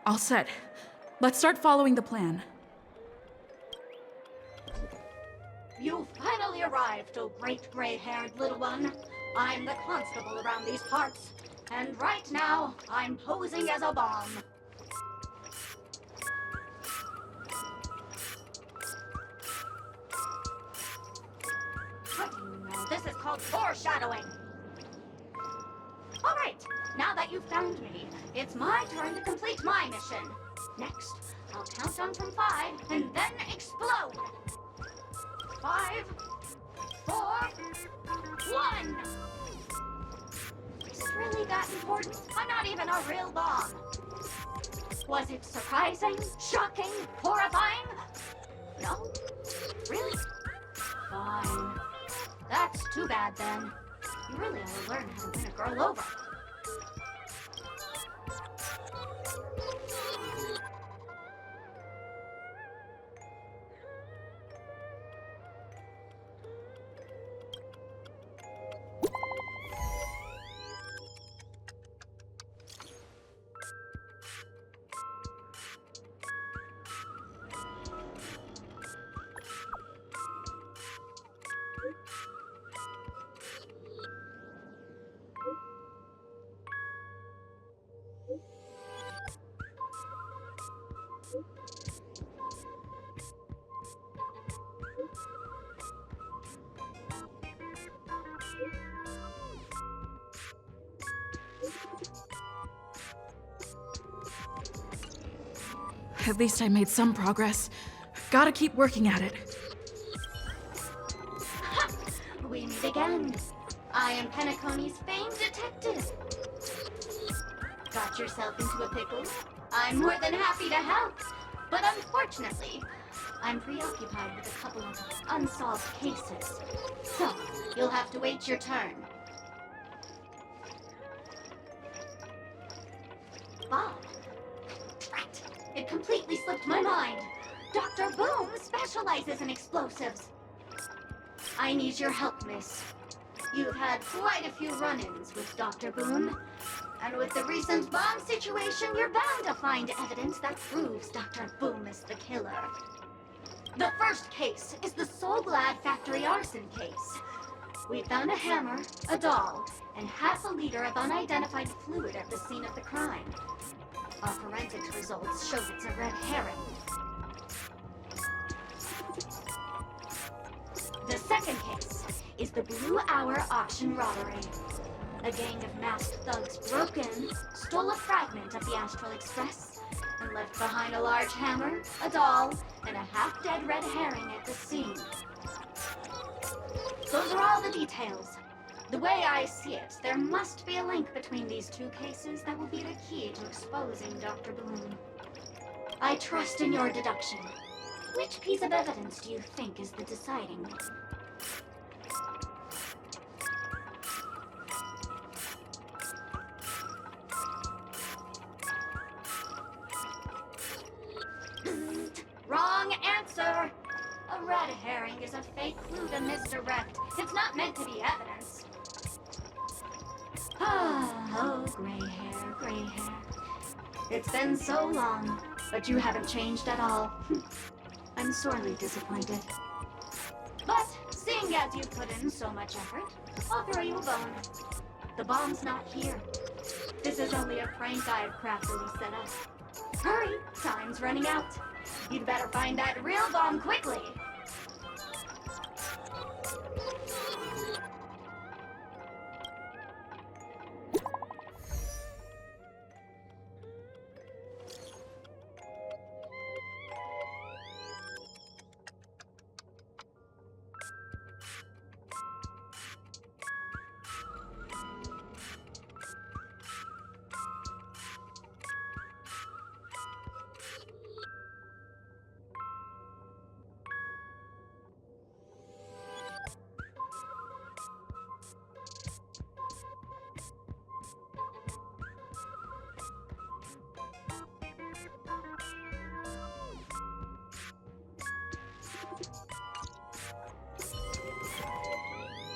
All set. Let's start following the plan. You finally arrived, oh great gray-haired little one. I'm the constable around these parts, and right now, I'm posing as a bomb. What do you know? This is called foreshadowing. All right, now that you've found me, it's my turn to complete my mission. Next, I'll count down from 5 and then explode. 5, 4, 1. Is it really that important? I'm not even a real bomb. Was it surprising, shocking, horrifying? No? Really? Fine. That's too bad then. You really ought to learn how to win a girl over. At least I made some progress. Gotta keep working at it. Ha! We meet again. I am Penaconia's famed detective. Got yourself into a pickle? I'm more than happy to help. But unfortunately, I'm preoccupied with a couple of unsolved cases. So, you'll have to wait your turn. Bob. Drat. It completely slipped my mind. Dr. Boom specializes in explosives. I need your help, miss. You've had quite a few run-ins with Dr. Boom. And with the recent bomb situation, you're bound to find evidence that proves Dr. Boom is the killer. The first case is the Soul Glad factory arson case. We found a hammer, a doll, and half a liter of unidentified fluid at the scene of the crime. Our forensics results showed it's a red herring. is the Blue Hour Auction Robbery. A gang of masked thugs broke in, stole a fragment of the Astral Express, and left behind a large hammer, a doll, and a half-dead red herring at the scene. Those are all the details. The way I see it, there must be a link between these two cases that will be the key to exposing Dr. Bloom. I trust in your deduction. Which piece of evidence do you think is the deciding one? Wrong answer! A red herring is a fake clue to misdirect. It's not meant to be evidence. Oh, gray hair, gray hair. It's been so long, but you haven't changed at all. I'm sorely disappointed. But, seeing as you put in so much effort, I'll throw you a bone. The bomb's not here. This is only a prank I've craftily set up. Hurry, time's running out. You'd better find that real bomb quickly.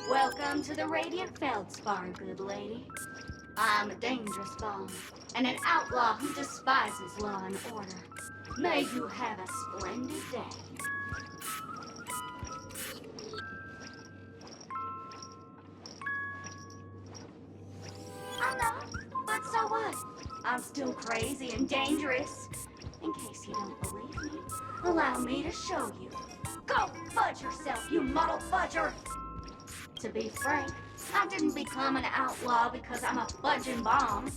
Welcome to the Radiant Feldspar, good lady. I'm a dangerous bomb, and an outlaw who despises law and order. May you have a splendid day. I'm not, but so what? I'm still crazy and dangerous. In case you don't believe me, allow me to show you. Go fudge yourself, you muddle fudger! To be frank, I didn't become an outlaw because I'm a fudging bomb.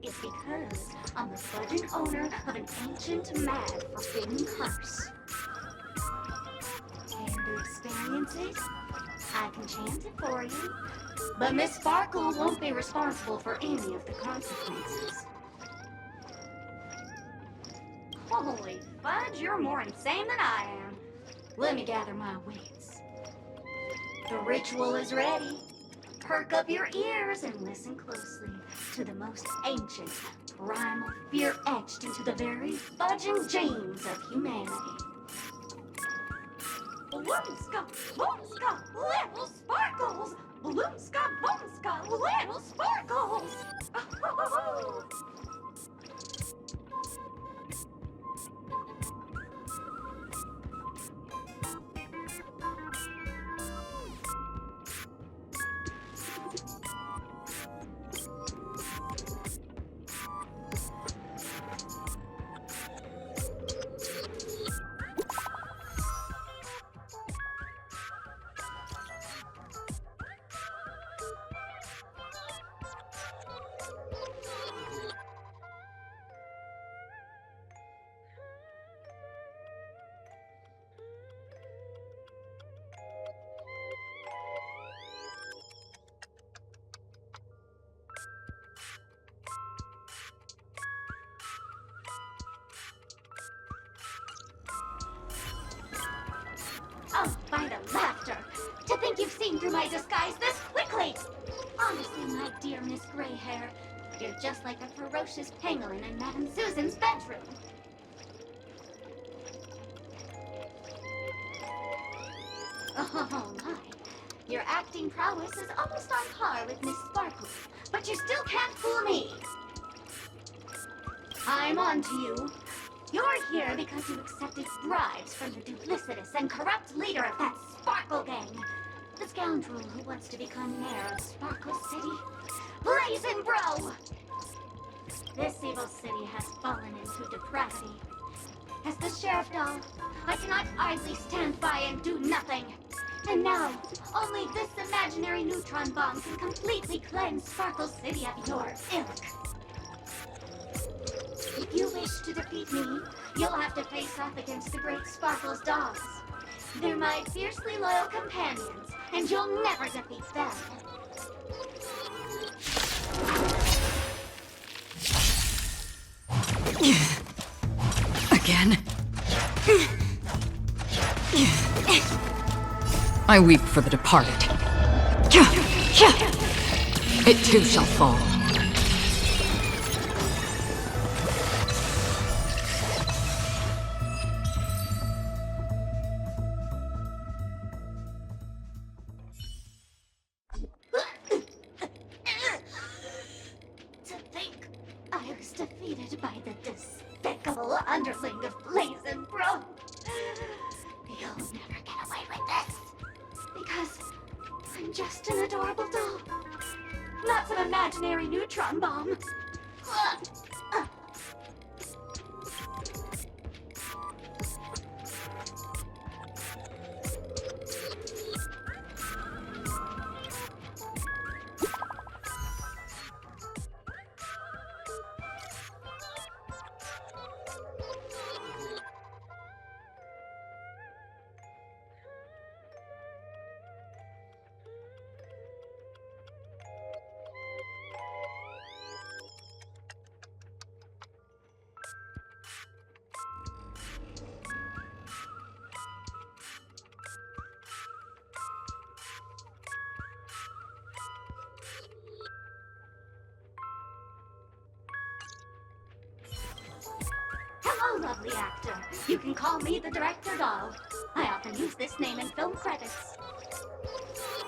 It's because I'm the fudging owner of an ancient, mad, forbidden curse. Care to experience it? I can chant it for you. But Miss Sparkle won't be responsible for any of the consequences. Holy fudge, you're more insane than I am. Let me gather my wits. The ritual is ready. Perk up your ears and listen closely to the most ancient, primal fear etched into the very fudging genes of humanity. Bloomska, boomska, little sparkles! Bloomska, boomska, little sparkles! Oh, by the laughter! To think you've seen through my disguise this quickly! Honestly, my dear Miss Greyhair, you're just like a ferocious pangolin in Madame Susan's bedroom. Oh my. Your acting prowess is almost on par with Miss Sparkle, but you still can't fool me. I'm on to you. You're here because you accepted bribes from the duplicitous and corrupt leader of that Sparkle gang. The scoundrel who wants to become mayor of Sparkle City. Blazing Bro! This evil city has fallen into depravity. As the sheriff doll, I cannot idly stand by and do nothing. And now, only this imaginary neutron bomb can completely cleanse Sparkle City of your ilk. If you wish to defeat me, you'll have to face off against the Great Sparkle's dogs. They're my fiercely loyal companions, and you'll never defeat them. Again? I weep for the departed. It too shall fall. To think I was defeated by the despicable underling of Blaze and Bro. You'll never get away with this. Because I'm just an adorable doll. Not some imaginary neutron bomb. Hello, lovely actor. You can call me the director doll. I often use this name in film credits.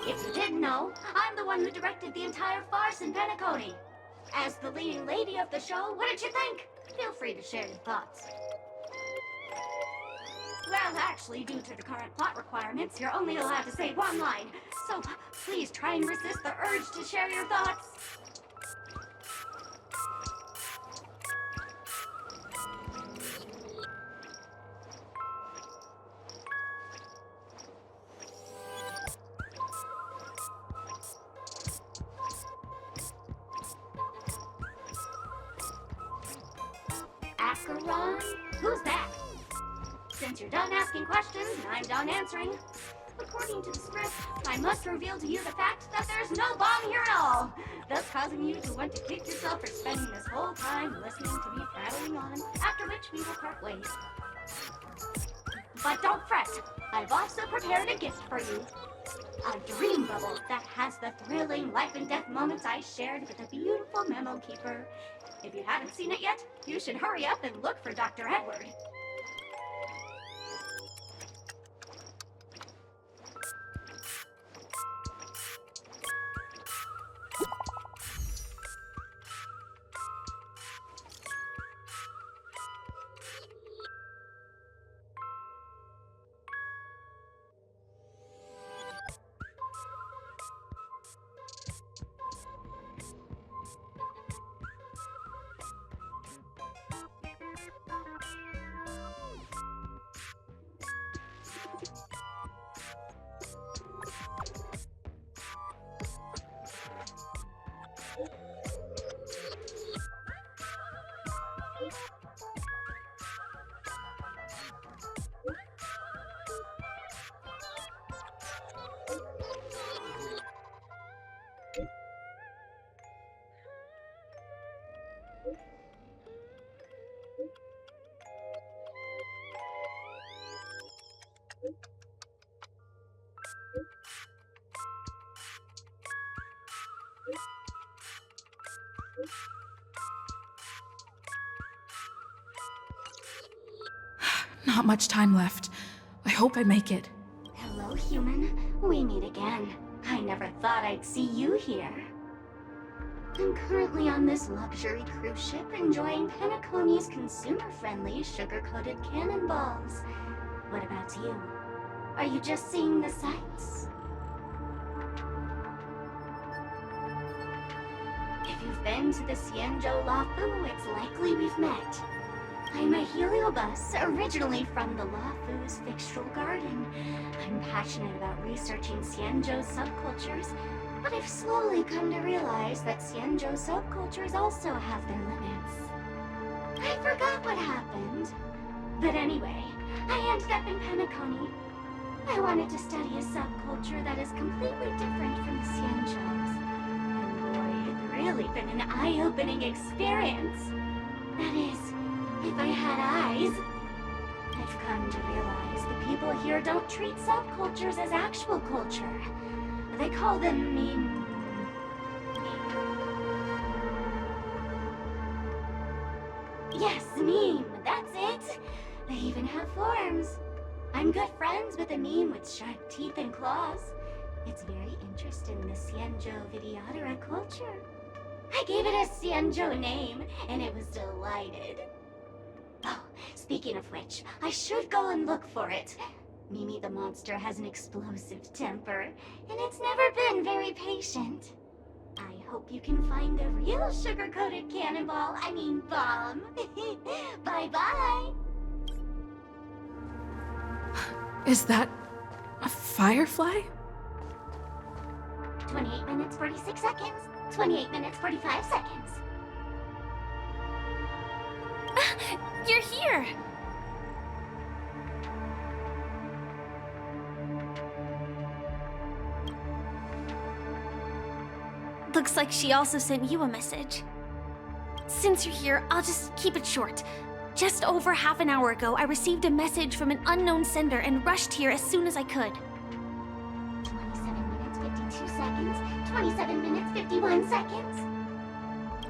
If you didn't know, I'm the one who directed the entire farce in Peniconia. As the leading lady of the show, what did you think? Feel free to share your thoughts. Well, actually, due to the current plot requirements, you're only allowed to say one line. So please try and resist the urge to share your thoughts. Acheron? Who's that? Since you're done asking questions, I'm done answering. According to the script, I must reveal to you the fact that there's no bomb here at all, thus causing you to want to kick yourself for spending this whole time listening to me prattling on, after which we will part ways. But don't fret, I've also prepared a gift for you. A dream bubble that has the thrilling life and death moments I shared with a beautiful memo keeper. If you haven't seen it yet, you should hurry up and look for Dr. Edward. Not much time left. I hope I make it. Hello, human. We meet again. I never thought I'd see you here. I'm currently on this luxury cruise ship enjoying Penaconia's consumer-friendly sugar-coated cannonballs. What about you? Are you just seeing the sights? If you've been to the Xianzhou Lafu, it's likely we've met. I'm a heliobus, originally from the Lafu's Fixtural Garden. I'm passionate about researching Xianzhou's subcultures, but I've slowly come to realize that Xianzhou subcultures also have their limits. I forgot what happened. But anyway, I ended up in Peniconia. I wanted to study a subculture that is completely different from the Xianzhou's. And boy, it's really been an eye-opening experience. That is, if I had eyes. I've come to realize the people here don't treat subcultures as actual culture. They call them Yes, meme, that's it. They even have forms. I'm good friends with a meme with sharp teeth and claws. It's very interested in the Xianzhou Videodera culture. I gave it a Xianzhou name, and it was delighted. Oh, speaking of which, I should go and look for it. Mimi the monster has an explosive temper, and it's never been very patient. I hope you can find the real sugar-coated cannonball, bomb. Bye-bye. Is that a firefly? 28 minutes, 46 seconds. 28 minutes, 45 seconds. You're here! Looks like she also sent you a message. Since you're here, I'll just keep it short. Just over half an hour ago, I received a message from an unknown sender and rushed here as soon as I could. 27 minutes, 52 seconds. 27 minutes, 51 seconds.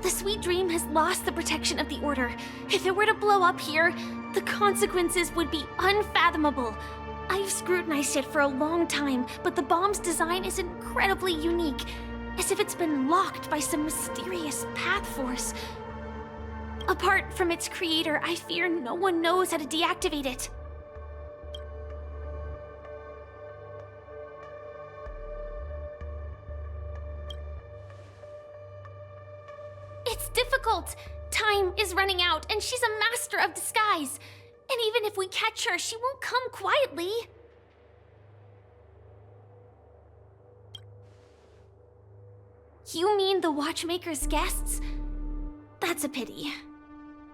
The sweet dream has lost the protection of the Order. If it were to blow up here, the consequences would be unfathomable. I've scrutinized it for a long time, but the bomb's design is incredibly unique, as if it's been locked by some mysterious path force. Apart from its creator, I fear no one knows how to deactivate it. It's difficult. Time is running out, and she's a master of disguise. And even if we catch her, she won't come quietly. You mean the watchmaker's guests? That's a pity.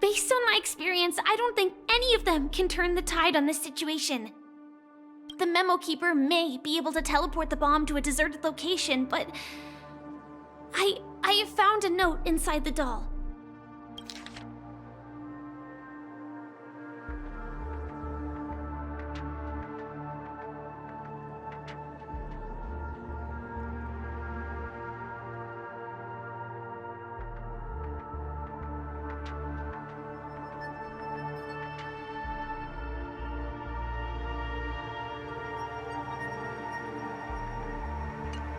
Based on my experience, I don't think any of them can turn the tide on this situation. The memo keeper may be able to teleport the bomb to a deserted location, but I have found a note inside the doll.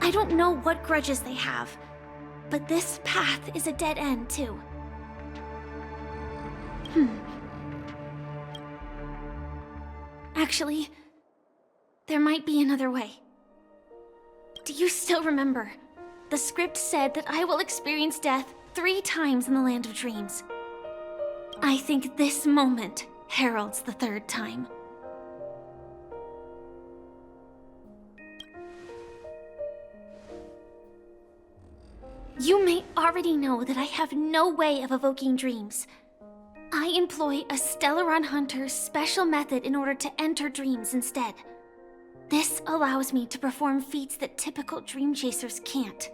I don't know what grudges they have, but this path is a dead end, too. Actually, there might be another way. Do you still remember? The script said that I will experience death 3 times in the Land of Dreams. I think this moment heralds the 3rd time. You may already know that I have no way of evoking dreams. I employ a Stellaron Hunter's special method in order to enter dreams instead. This allows me to perform feats that typical dream chasers can't.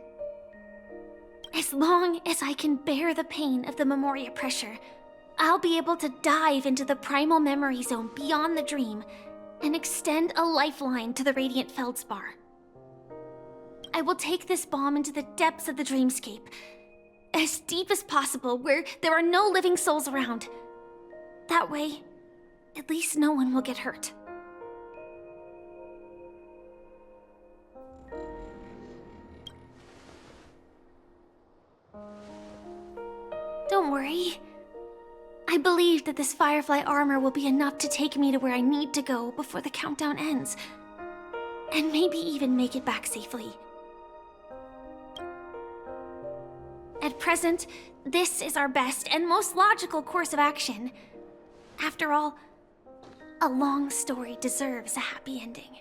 As long as I can bear the pain of the Memoria pressure, I'll be able to dive into the primal memory zone beyond the dream and extend a lifeline to the Radiant Feldspar. I will take this bomb into the depths of the dreamscape, as deep as possible where there are no living souls around. That way, at least no one will get hurt. Don't worry. I believe that this Firefly armor will be enough to take me to where I need to go before the countdown ends, and maybe even make it back safely. At present, this is our best and most logical course of action. After all, a long story deserves a happy ending.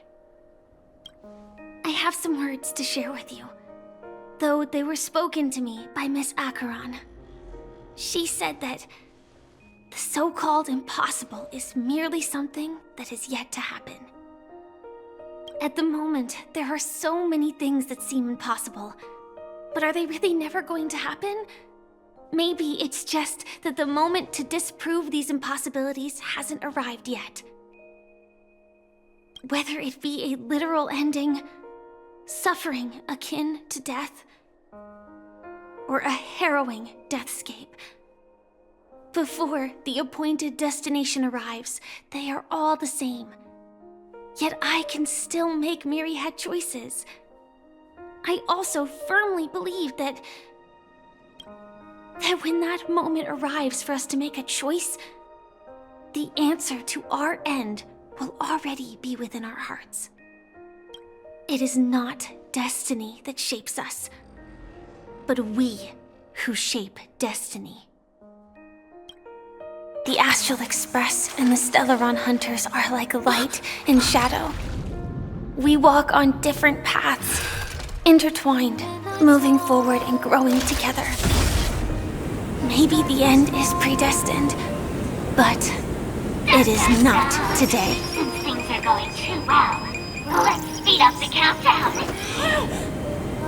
I have some words to share with you, though they were spoken to me by Miss Acheron. She said that the so-called impossible is merely something that is yet to happen. At the moment, there are so many things that seem impossible, but are they really never going to happen? Maybe it's just that the moment to disprove these impossibilities hasn't arrived yet. Whether it be a literal ending, suffering akin to death, or a harrowing deathscape. Before the appointed destination arrives, they are all the same. Yet I can still make myriad choices. I also firmly believe that when that moment arrives for us to make a choice, the answer to our end will already be within our hearts. It is not destiny that shapes us, but we who shape destiny. The Astral Express and the Stellaron Hunters are like light and shadow. We walk on different paths, intertwined, moving forward and growing together. Maybe the end is predestined, but it is not today. Since things are going too well, let's speed up the countdown.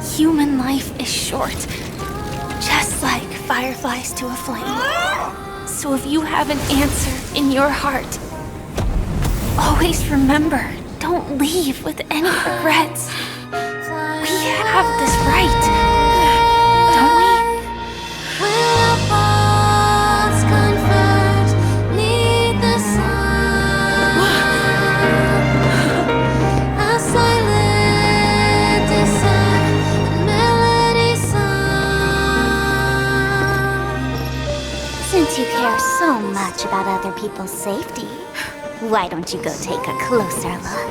Human life is short, just like fireflies to a flame. So if you have an answer in your heart, always remember, don't leave with any regrets. We have this right, don't we? Since you care so much about other people's safety, why don't you go take a closer look?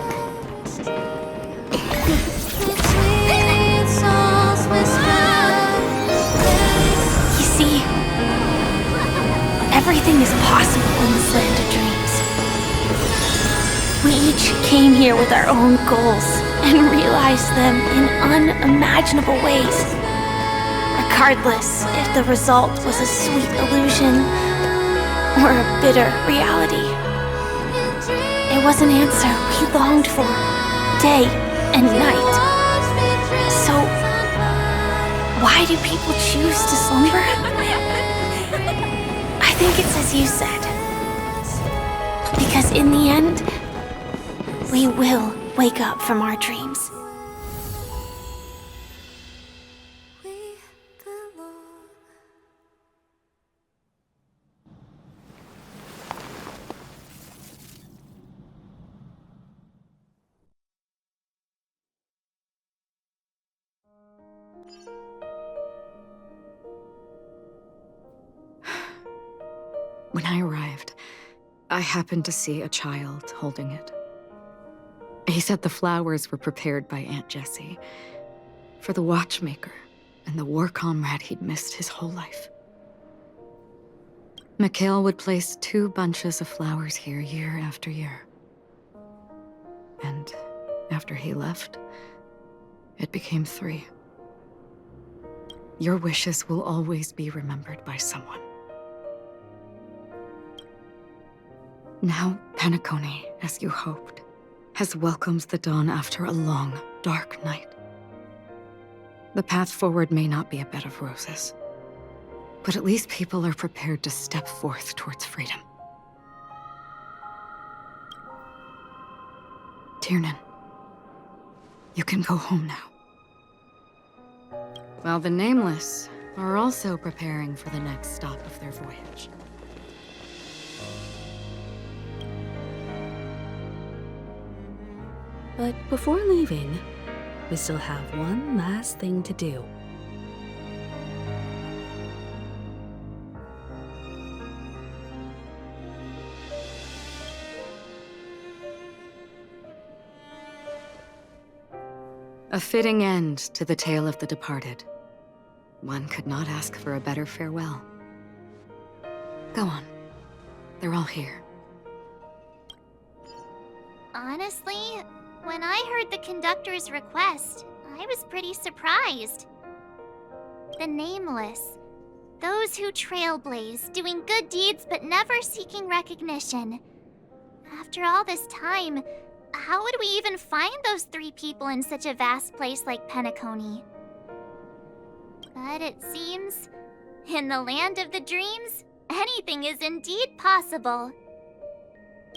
You see, everything is possible in this land of dreams. We each came here with our own goals and realized them in unimaginable ways. Regardless if the result was a sweet illusion or a bitter reality. It was an answer we longed for, day and night. So, why do people choose to slumber? I think it's as you said. Because in the end, we will wake up from our dreams. When I arrived, I happened to see a child holding it. He said the flowers were prepared by Aunt Jessie for the watchmaker and the war comrade he'd missed his whole life. Mikhail would place 2 bunches of flowers here year after year. And after he left, it became 3. Your wishes will always be remembered by someone. Now, Peniconia, as you hoped, has welcomed the dawn after a long, dark night. The path forward may not be a bed of roses, but at least people are prepared to step forth towards freedom. Tiernan, you can go home now. While the Nameless are also preparing for the next stop of their voyage. But before leaving, we still have one last thing to do. A fitting end to the tale of the departed. One could not ask for a better farewell. Go on. They're all here. Honestly, when I heard the conductor's request, I was pretty surprised. The nameless. Those who trailblaze, doing good deeds but never seeking recognition. After all this time, how would we even find those 3 people in such a vast place like Peniconia? But it seems, in the land of the dreams, anything is indeed possible.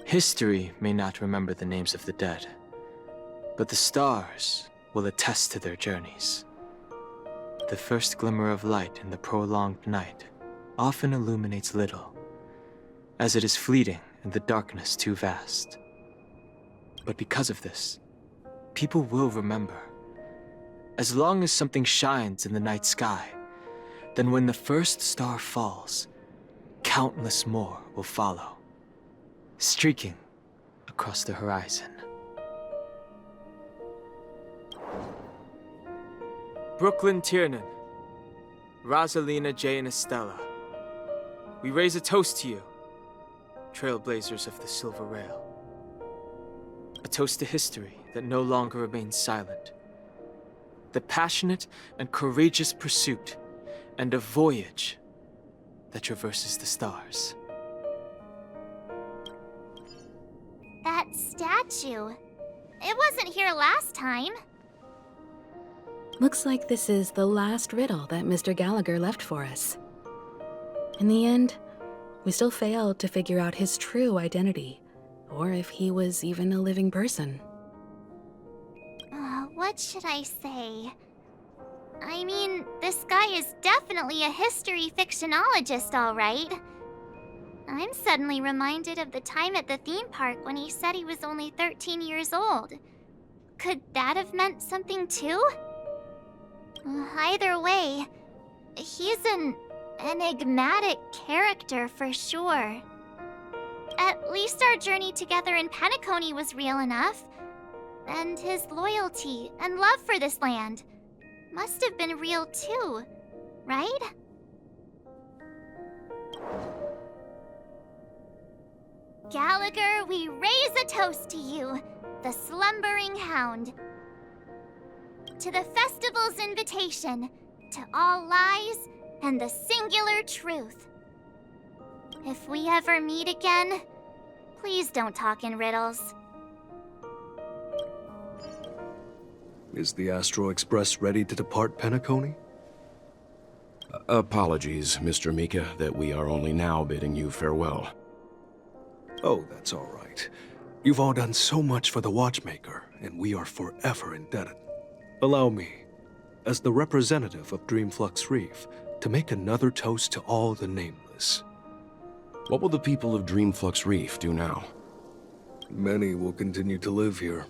History may not remember the names of the dead, but the stars will attest to their journeys. The first glimmer of light in the prolonged night often illuminates little, as it is fleeting and the darkness too vast. But because of this, people will remember. As long as something shines in the night sky, then when the first star falls, countless more will follow, streaking across the horizon. Brooklyn Tiernan, Rosalina J. and Estella, we raise a toast to you, trailblazers of the Silver Rail. A toast to history that no longer remains silent. The passionate and courageous pursuit, and a voyage that traverses the stars. That statue. It wasn't here last time. Looks like this is the last riddle that Mr. Gallagher left for us. In the end, we still failed to figure out his true identity, or if he was even a living person. What should I say? I mean, this guy is definitely a history fictionologist, all right. I'm suddenly reminded of the time at the theme park when he said he was only 13 years old. Could that have meant something too? Either way, he's an enigmatic character for sure. At least our journey together in Peniconia was real enough. And his loyalty and love for this land must have been real too, right? Gallagher, we raise a toast to you, the slumbering hound. To the festival's invitation, to all lies and the singular truth. If we ever meet again, please don't talk in riddles. Is the Astro Express ready to depart Peniconia? Apologies, Mr. Mika, that we are only now bidding you farewell. Oh, that's all right. You've all done so much for the Watchmaker, and we are forever indebted. Allow me, as the representative of Dreamflux Reef, to make another toast to all the nameless. What will the people of Dreamflux Reef do now? Many will continue to live here.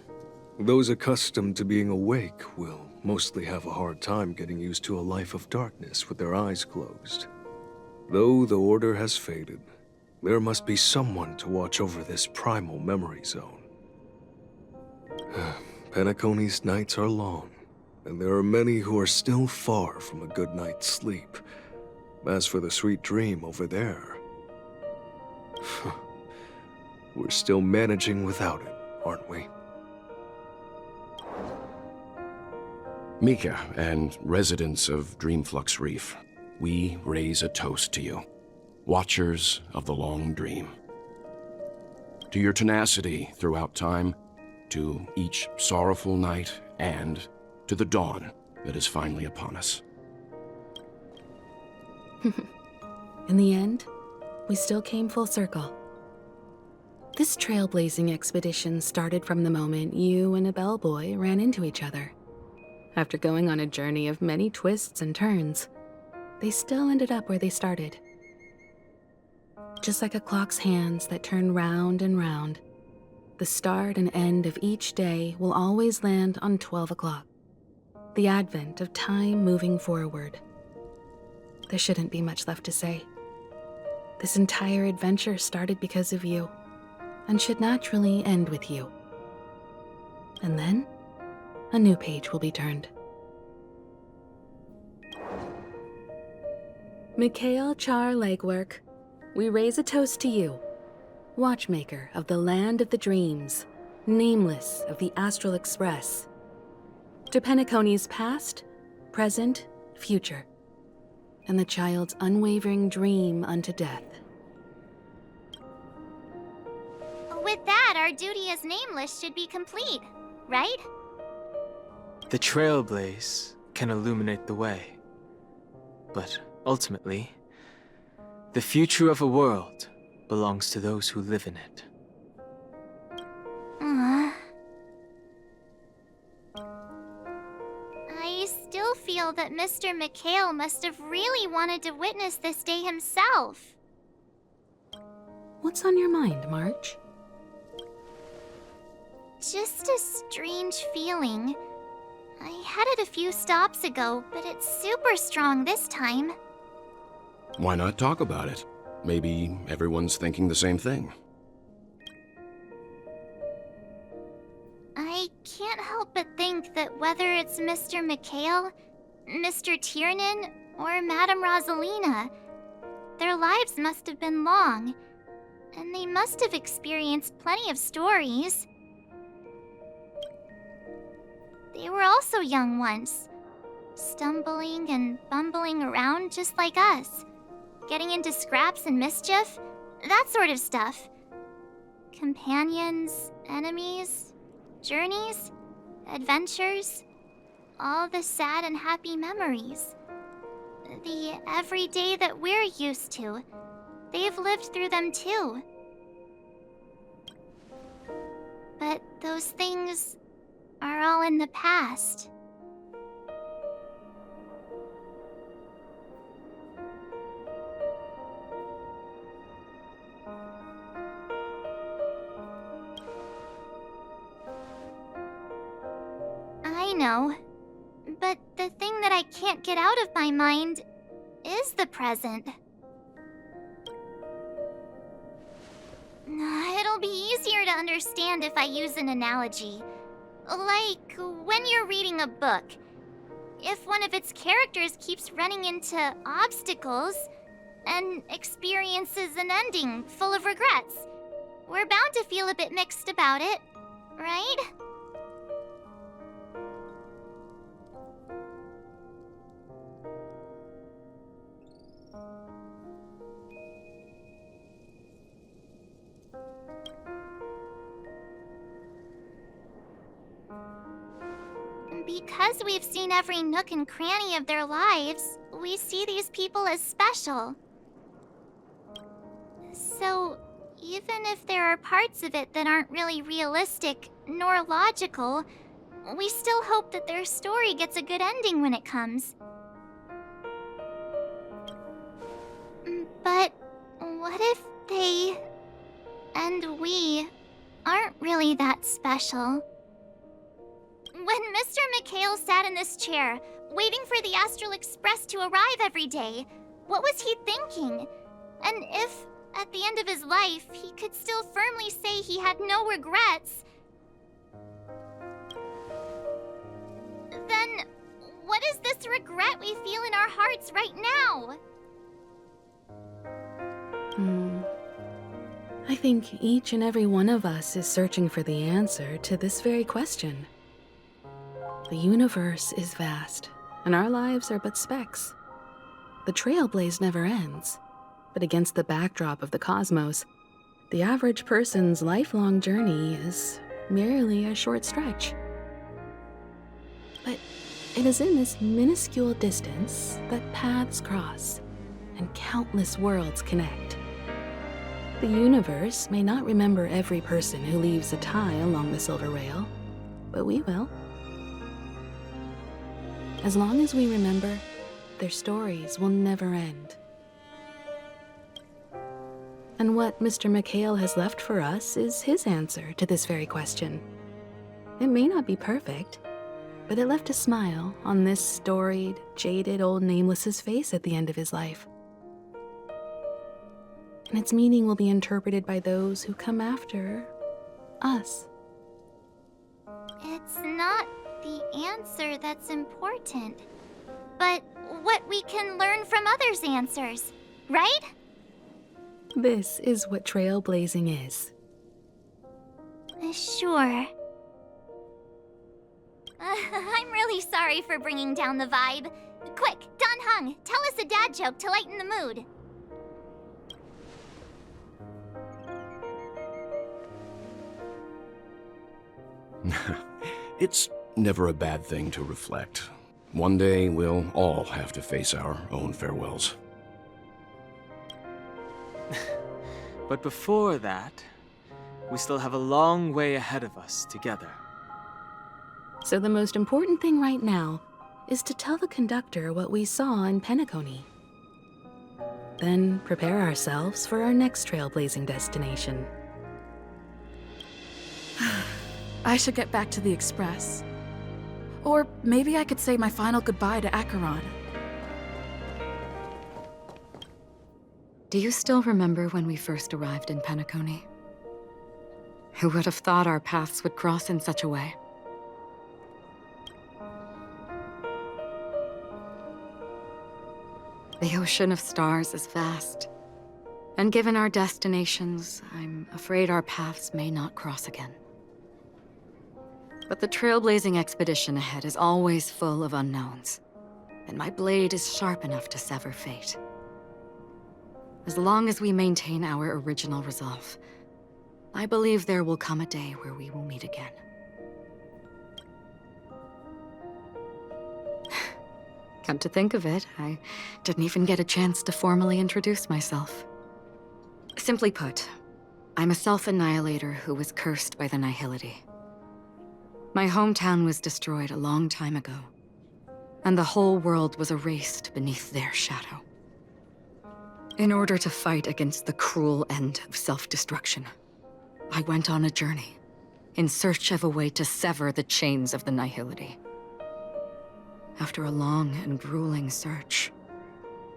Those accustomed to being awake will mostly have a hard time getting used to a life of darkness with their eyes closed. Though the order has faded, there must be someone to watch over this primal memory zone. Penaconia's nights are long, and there are many who are still far from a good night's sleep. As for the sweet dream over there, we're still managing without it, aren't we? Mika and residents of Dreamflux Reef, we raise a toast to you, watchers of the long dream. To your tenacity throughout time, to each sorrowful night, and to the dawn that is finally upon us. In the end, we still came full circle. This trailblazing expedition started from the moment you and a bellboy ran into each other. After going on a journey of many twists and turns, they still ended up where they started. Just like a clock's hands that turn round and round, the start and end of each day will always land on 12 o'clock, the advent of time moving forward. There shouldn't be much left to say. This entire adventure started because of you, and should naturally end with you. And then, a new page will be turned. Mikhail Char Legwork, we raise a toast to you, watchmaker of the land of the dreams, nameless of the Astral Express, to Penaconia's past, present, future, and the child's unwavering dream unto death. With that, our duty as nameless should be complete, right? The trailblaze can illuminate the way. But ultimately, the future of a world belongs to those who live in it. I still feel that Mr. McHale must have really wanted to witness this day himself. What's on your mind, March? Just a strange feeling. I had it a few stops ago, but it's super strong this time. Why not talk about it? Maybe everyone's thinking the same thing. I can't help but think that whether it's Mr. McHale, Mr. Tiernan, or Madame Rosalina, their lives must have been long, and they must have experienced plenty of stories. They were also young once, stumbling and bumbling around just like us, getting into scraps and mischief, that sort of stuff. Companions, enemies, journeys, adventures, all the sad and happy memories. The everyday that we're used to, they've lived through them too. But those things are all in the past. I know, but the thing that I can't get out of my mind is the present. It'll be easier to understand if I use an analogy. Like when you're reading a book. If one of its characters keeps running into obstacles and experiences an ending full of regrets, we're bound to feel a bit mixed about it, right? Because we've seen every nook and cranny of their lives, we see these people as special. So, even if there are parts of it that aren't really realistic nor logical, we still hope that their story gets a good ending when it comes. But what if they and we aren't really that special? When Mr. McHale sat in this chair, waiting for the Astral Express to arrive every day, what was he thinking? And if, at the end of his life, he could still firmly say he had no regrets, then what is this regret we feel in our hearts right now? I think each and every one of us is searching for the answer to this very question. The universe is vast, and our lives are but specks. The trailblaze never ends, but against the backdrop of the cosmos, the average person's lifelong journey is merely a short stretch. But it is in this minuscule distance that paths cross, and countless worlds connect. The universe may not remember every person who leaves a tie along the silver rail, but we will. As long as we remember, their stories will never end. And what Mr. McHale has left for us is his answer to this very question. It may not be perfect, but it left a smile on this storied, jaded old Nameless's face at the end of his life. And its meaning will be interpreted by those who come after us. It's not the answer that's important, but what we can learn from others' answers, right? This is what trailblazing is. Sure. I'm really sorry for bringing down the vibe. Quick, Don Hung, tell us a dad joke to lighten the mood. It's never a bad thing to reflect. One day, we'll all have to face our own farewells. But before that, we still have a long way ahead of us together. So the most important thing right now is to tell the conductor what we saw in Peniconia. Then prepare ourselves for our next trailblazing destination. I should get back to the Express. Or maybe I could say my final goodbye to Acheron. Do you still remember when we first arrived in Peniconia? Who would have thought our paths would cross in such a way? The ocean of stars is vast. And given our destinations, I'm afraid our paths may not cross again. But the trailblazing expedition ahead is always full of unknowns, and my blade is sharp enough to sever fate. As long as we maintain our original resolve, I believe there will come a day where we will meet again. Come to think of it, I didn't even get a chance to formally introduce myself. Simply put, I'm a self-annihilator who was cursed by the Nihility. My hometown was destroyed a long time ago, and the whole world was erased beneath their shadow. In order to fight against the cruel end of self-destruction, I went on a journey, in search of a way to sever the chains of the Nihility. After a long and grueling search,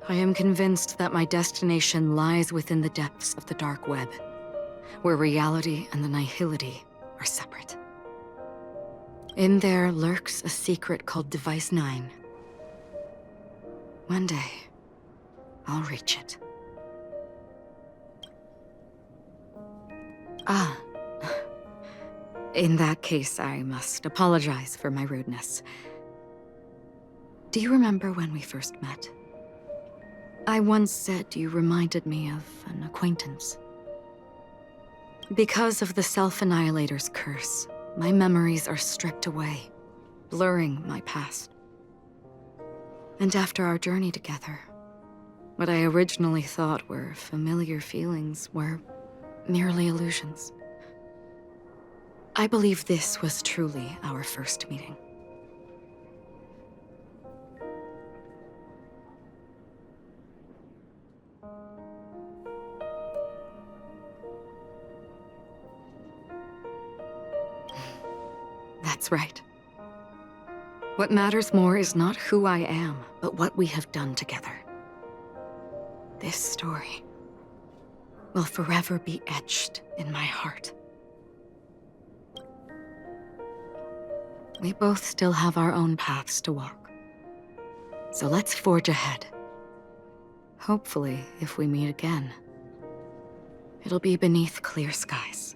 I am convinced that my destination lies within the depths of the dark web, where reality and the Nihility are separate. In there lurks a secret called Device 9. One day, I'll reach it. Ah. In that case, I must apologize for my rudeness. Do you remember when we first met? I once said you reminded me of an acquaintance. Because of the Self-Annihilator's curse, my memories are stripped away, blurring my past. And after our journey together, what I originally thought were familiar feelings were merely illusions. I believe this was truly our first meeting. That's right. What matters more is not who I am, but what we have done together. This story will forever be etched in my heart. We both still have our own paths to walk. So let's forge ahead. Hopefully, if we meet again, it'll be beneath clear skies.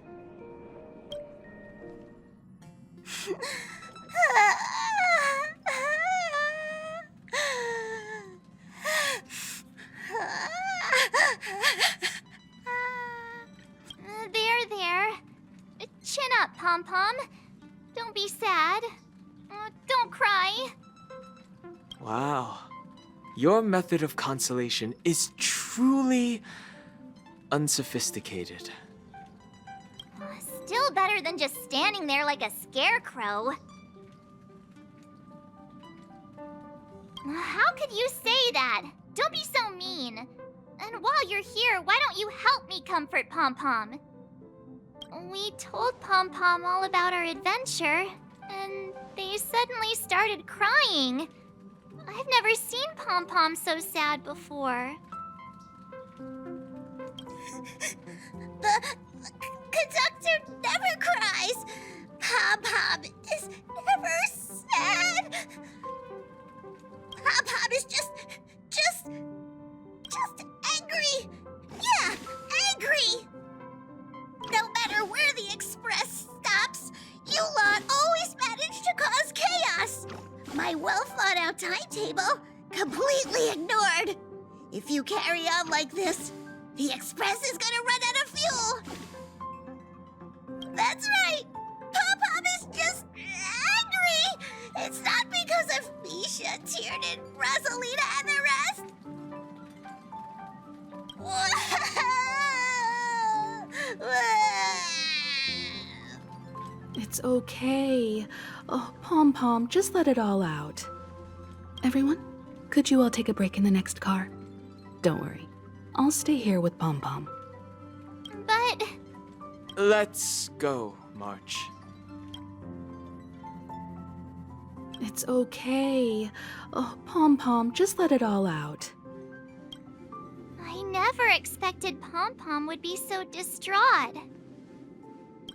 There. Chin up, Pom-Pom. Don't be sad. Don't cry. Wow. Your method of consolation is truly unsophisticated. Still better than just standing there like a scarecrow. How could you say that? Don't be so mean. And while you're here, why don't you help me comfort Pom-Pom? We told Pom-Pom all about our adventure, and they suddenly started crying. I've never seen Pom-Pom so sad before. The conductor never cries. Pom-Pom is never sad. Pom-Pom is just angry. Yeah, angry. No matter where the express stops, timetable completely ignored. If you carry on like this, the Express is gonna run out of fuel. That's right. Pom-Pom is just angry. It's not because of Misha, Tiernan, Rosalina, and the rest. It's okay. Oh, Pom-Pom, just let it all out. Everyone, could you all take a break in the next car? Don't worry. I'll stay here with Pom-Pom. But... Let's go, March. It's okay. Oh, Pom-Pom, just let it all out. I never expected Pom-Pom would be so distraught.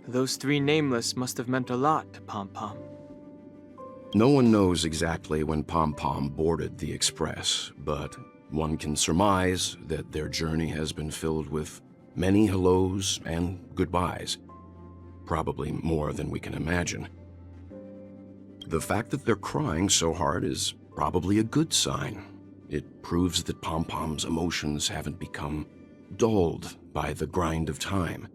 Those three nameless must have meant a lot to Pom-Pom. No one knows exactly when Pom-Pom boarded the Express, but one can surmise that their journey has been filled with many hellos and goodbyes. Probably more than we can imagine. The fact that they're crying so hard is probably a good sign. It proves that Pom-Pom's emotions haven't become dulled by the grind of time.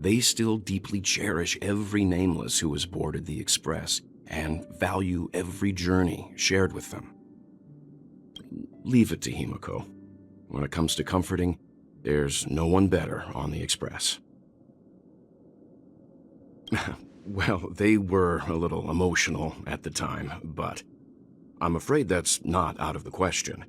They still deeply cherish every nameless who has boarded the Express and value every journey shared with them. Leave it to Himiko. When it comes to comforting, there's no one better on the Express. Well, they were a little emotional at the time, but I'm afraid that's not out of the question.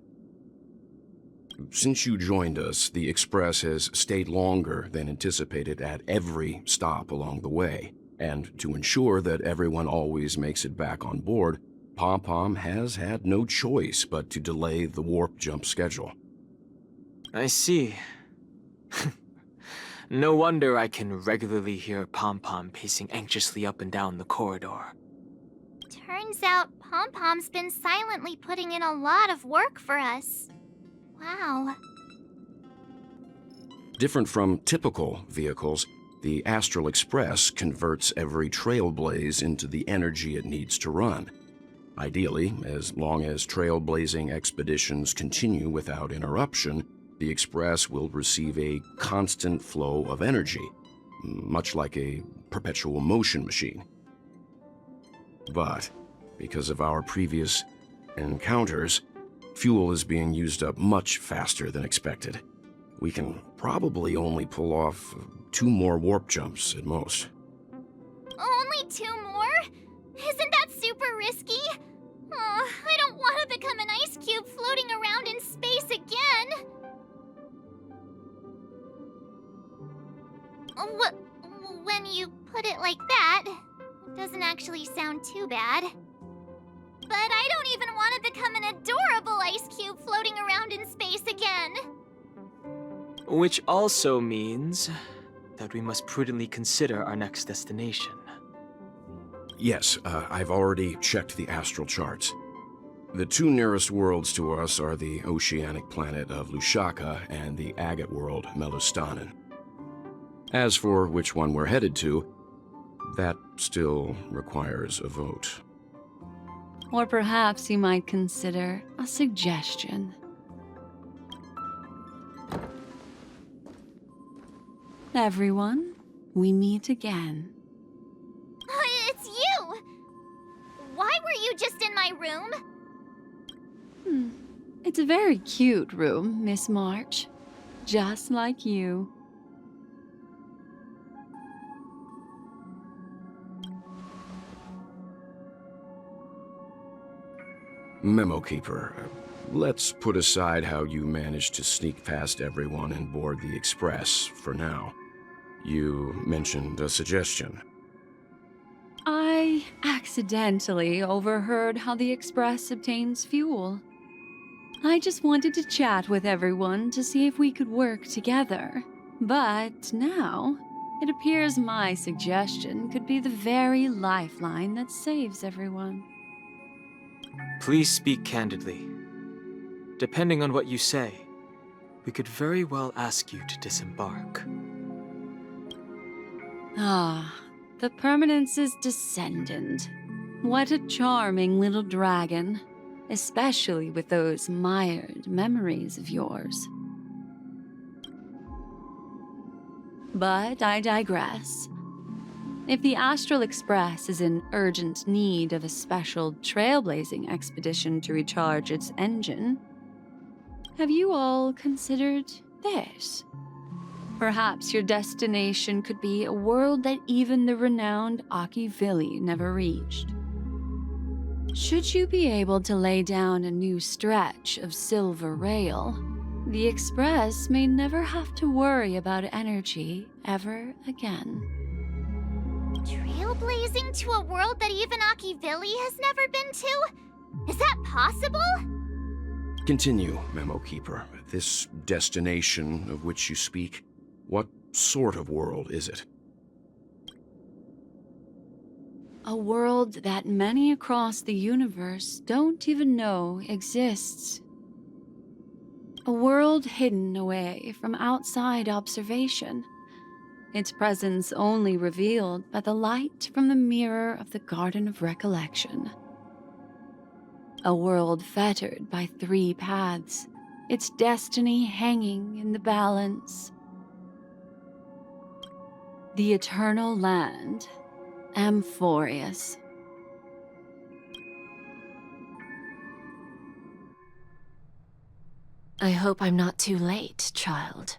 Since you joined us, the Express has stayed longer than anticipated at every stop along the way, and to ensure that everyone always makes it back on board, Pom-Pom has had no choice but to delay the warp jump schedule. I see. No wonder I can regularly hear Pom-Pom pacing anxiously up and down the corridor. Turns out Pom-Pom's been silently putting in a lot of work for us. Wow. Different from typical vehicles, the Astral Express converts every trailblaze into the energy it needs to run. Ideally, as long as trailblazing expeditions continue without interruption, the Express will receive a constant flow of energy, much like a perpetual motion machine. But because of our previous encounters, fuel is being used up much faster than expected. We can probably only pull off 2 more warp jumps at most. Only 2 more? Isn't that super risky? Oh, I don't want to become an ice cube floating around in space again. When you put it like that, it doesn't actually sound too bad. But I don't even want to become an adorable ice cube floating around in space again. Which also means that we must prudently consider our next destination. Yes, I've already checked the astral charts. The 2 nearest worlds to us are the oceanic planet of Lushaka and the agate world, Melustanen. As for which one we're headed to, that still requires a vote. Or perhaps you might consider a suggestion. Everyone, we meet again. It's you! Why were you just in my room? It's a very cute room, Miss March. Just like you. Memo Keeper, let's put aside how you managed to sneak past everyone and board the Express for now. You mentioned a suggestion. I accidentally overheard how the Express obtains fuel. I just wanted to chat with everyone to see if we could work together. But now, it appears my suggestion could be the very lifeline that saves everyone. Please speak candidly. Depending on what you say, we could very well ask you to disembark. Ah, the Permanence's descendant. What a charming little dragon. especially with those mired memories of yours. But I digress. If the Astral Express is in urgent need of a special trailblazing expedition to recharge its engine, have you all considered this? Perhaps your destination could be a world that even the renowned Akivili never reached. Should you be able to lay down a new stretch of silver rail, the Express may never have to worry about energy ever again. Trailblazing to a world that even Akivili has never been to? Is that possible? Continue, Memo Keeper. This destination of which you speak, what sort of world is it? A world that many across the universe don't even know exists. A world hidden away from outside observation, its presence only revealed by the light from the mirror of the Garden of Recollection. A world fettered by 3 paths, its destiny hanging in the balance. The Eternal Land, Amphorius. I hope I'm not too late, child.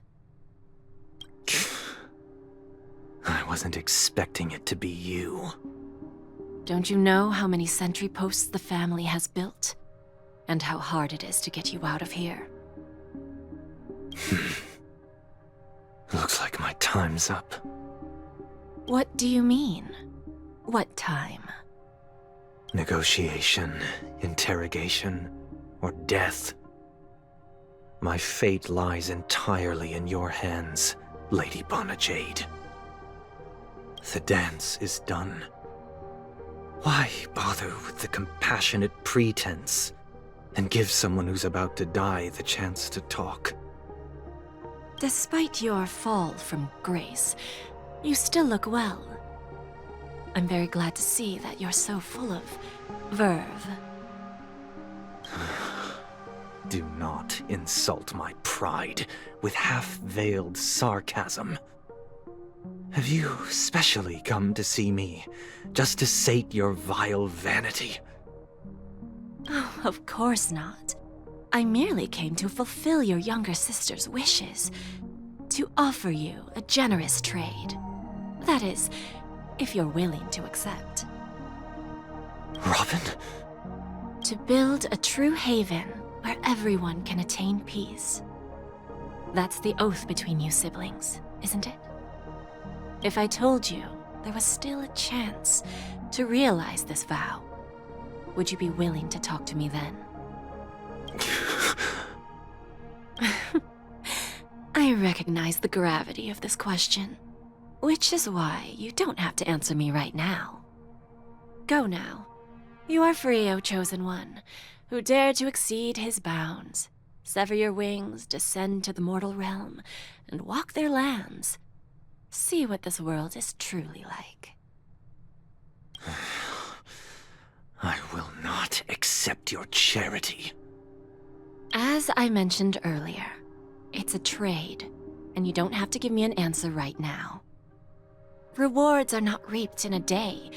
I wasn't expecting it to be you. Don't you know how many sentry posts the family has built? And how hard it is to get you out of here? Looks like my time's up. What do you mean? What time? Negotiation, interrogation, or death. My fate lies entirely in your hands, Lady Bonajade. The dance is done. Why bother with the compassionate pretense and give someone who's about to die the chance to talk? Despite your fall from grace, you still look well. I'm very glad to see that you're so full of verve. Do not insult my pride with half-veiled sarcasm. Have you specially come to see me, just to sate your vile vanity? Oh, of course not. I merely came to fulfill your younger sister's wishes. To offer you a generous trade. That is, if you're willing to accept. Robin? To build a true haven where everyone can attain peace. That's the oath between you siblings, isn't it? If I told you there was still a chance to realize this vow, would you be willing to talk to me then? I recognize the gravity of this question, which is why you don't have to answer me right now. Go now. You are free, O Chosen One, who dare to exceed his bounds, sever your wings, descend to the mortal realm, and walk their lands. See what this world is truly like. I will not accept your charity. As I mentioned earlier, it's a trade, and you don't have to give me an answer right now. Rewards are not reaped in a day,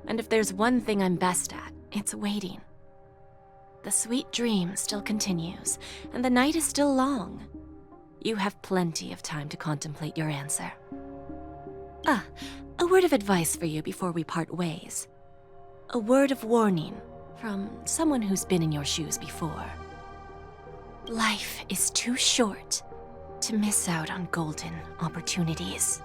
and if there's one thing I'm best at, it's waiting. The sweet dream still continues, and the night is still long. You have plenty of time to contemplate your answer. A word of advice for you before we part ways. A word of warning from someone who's been in your shoes before. Life is too short to miss out on golden opportunities.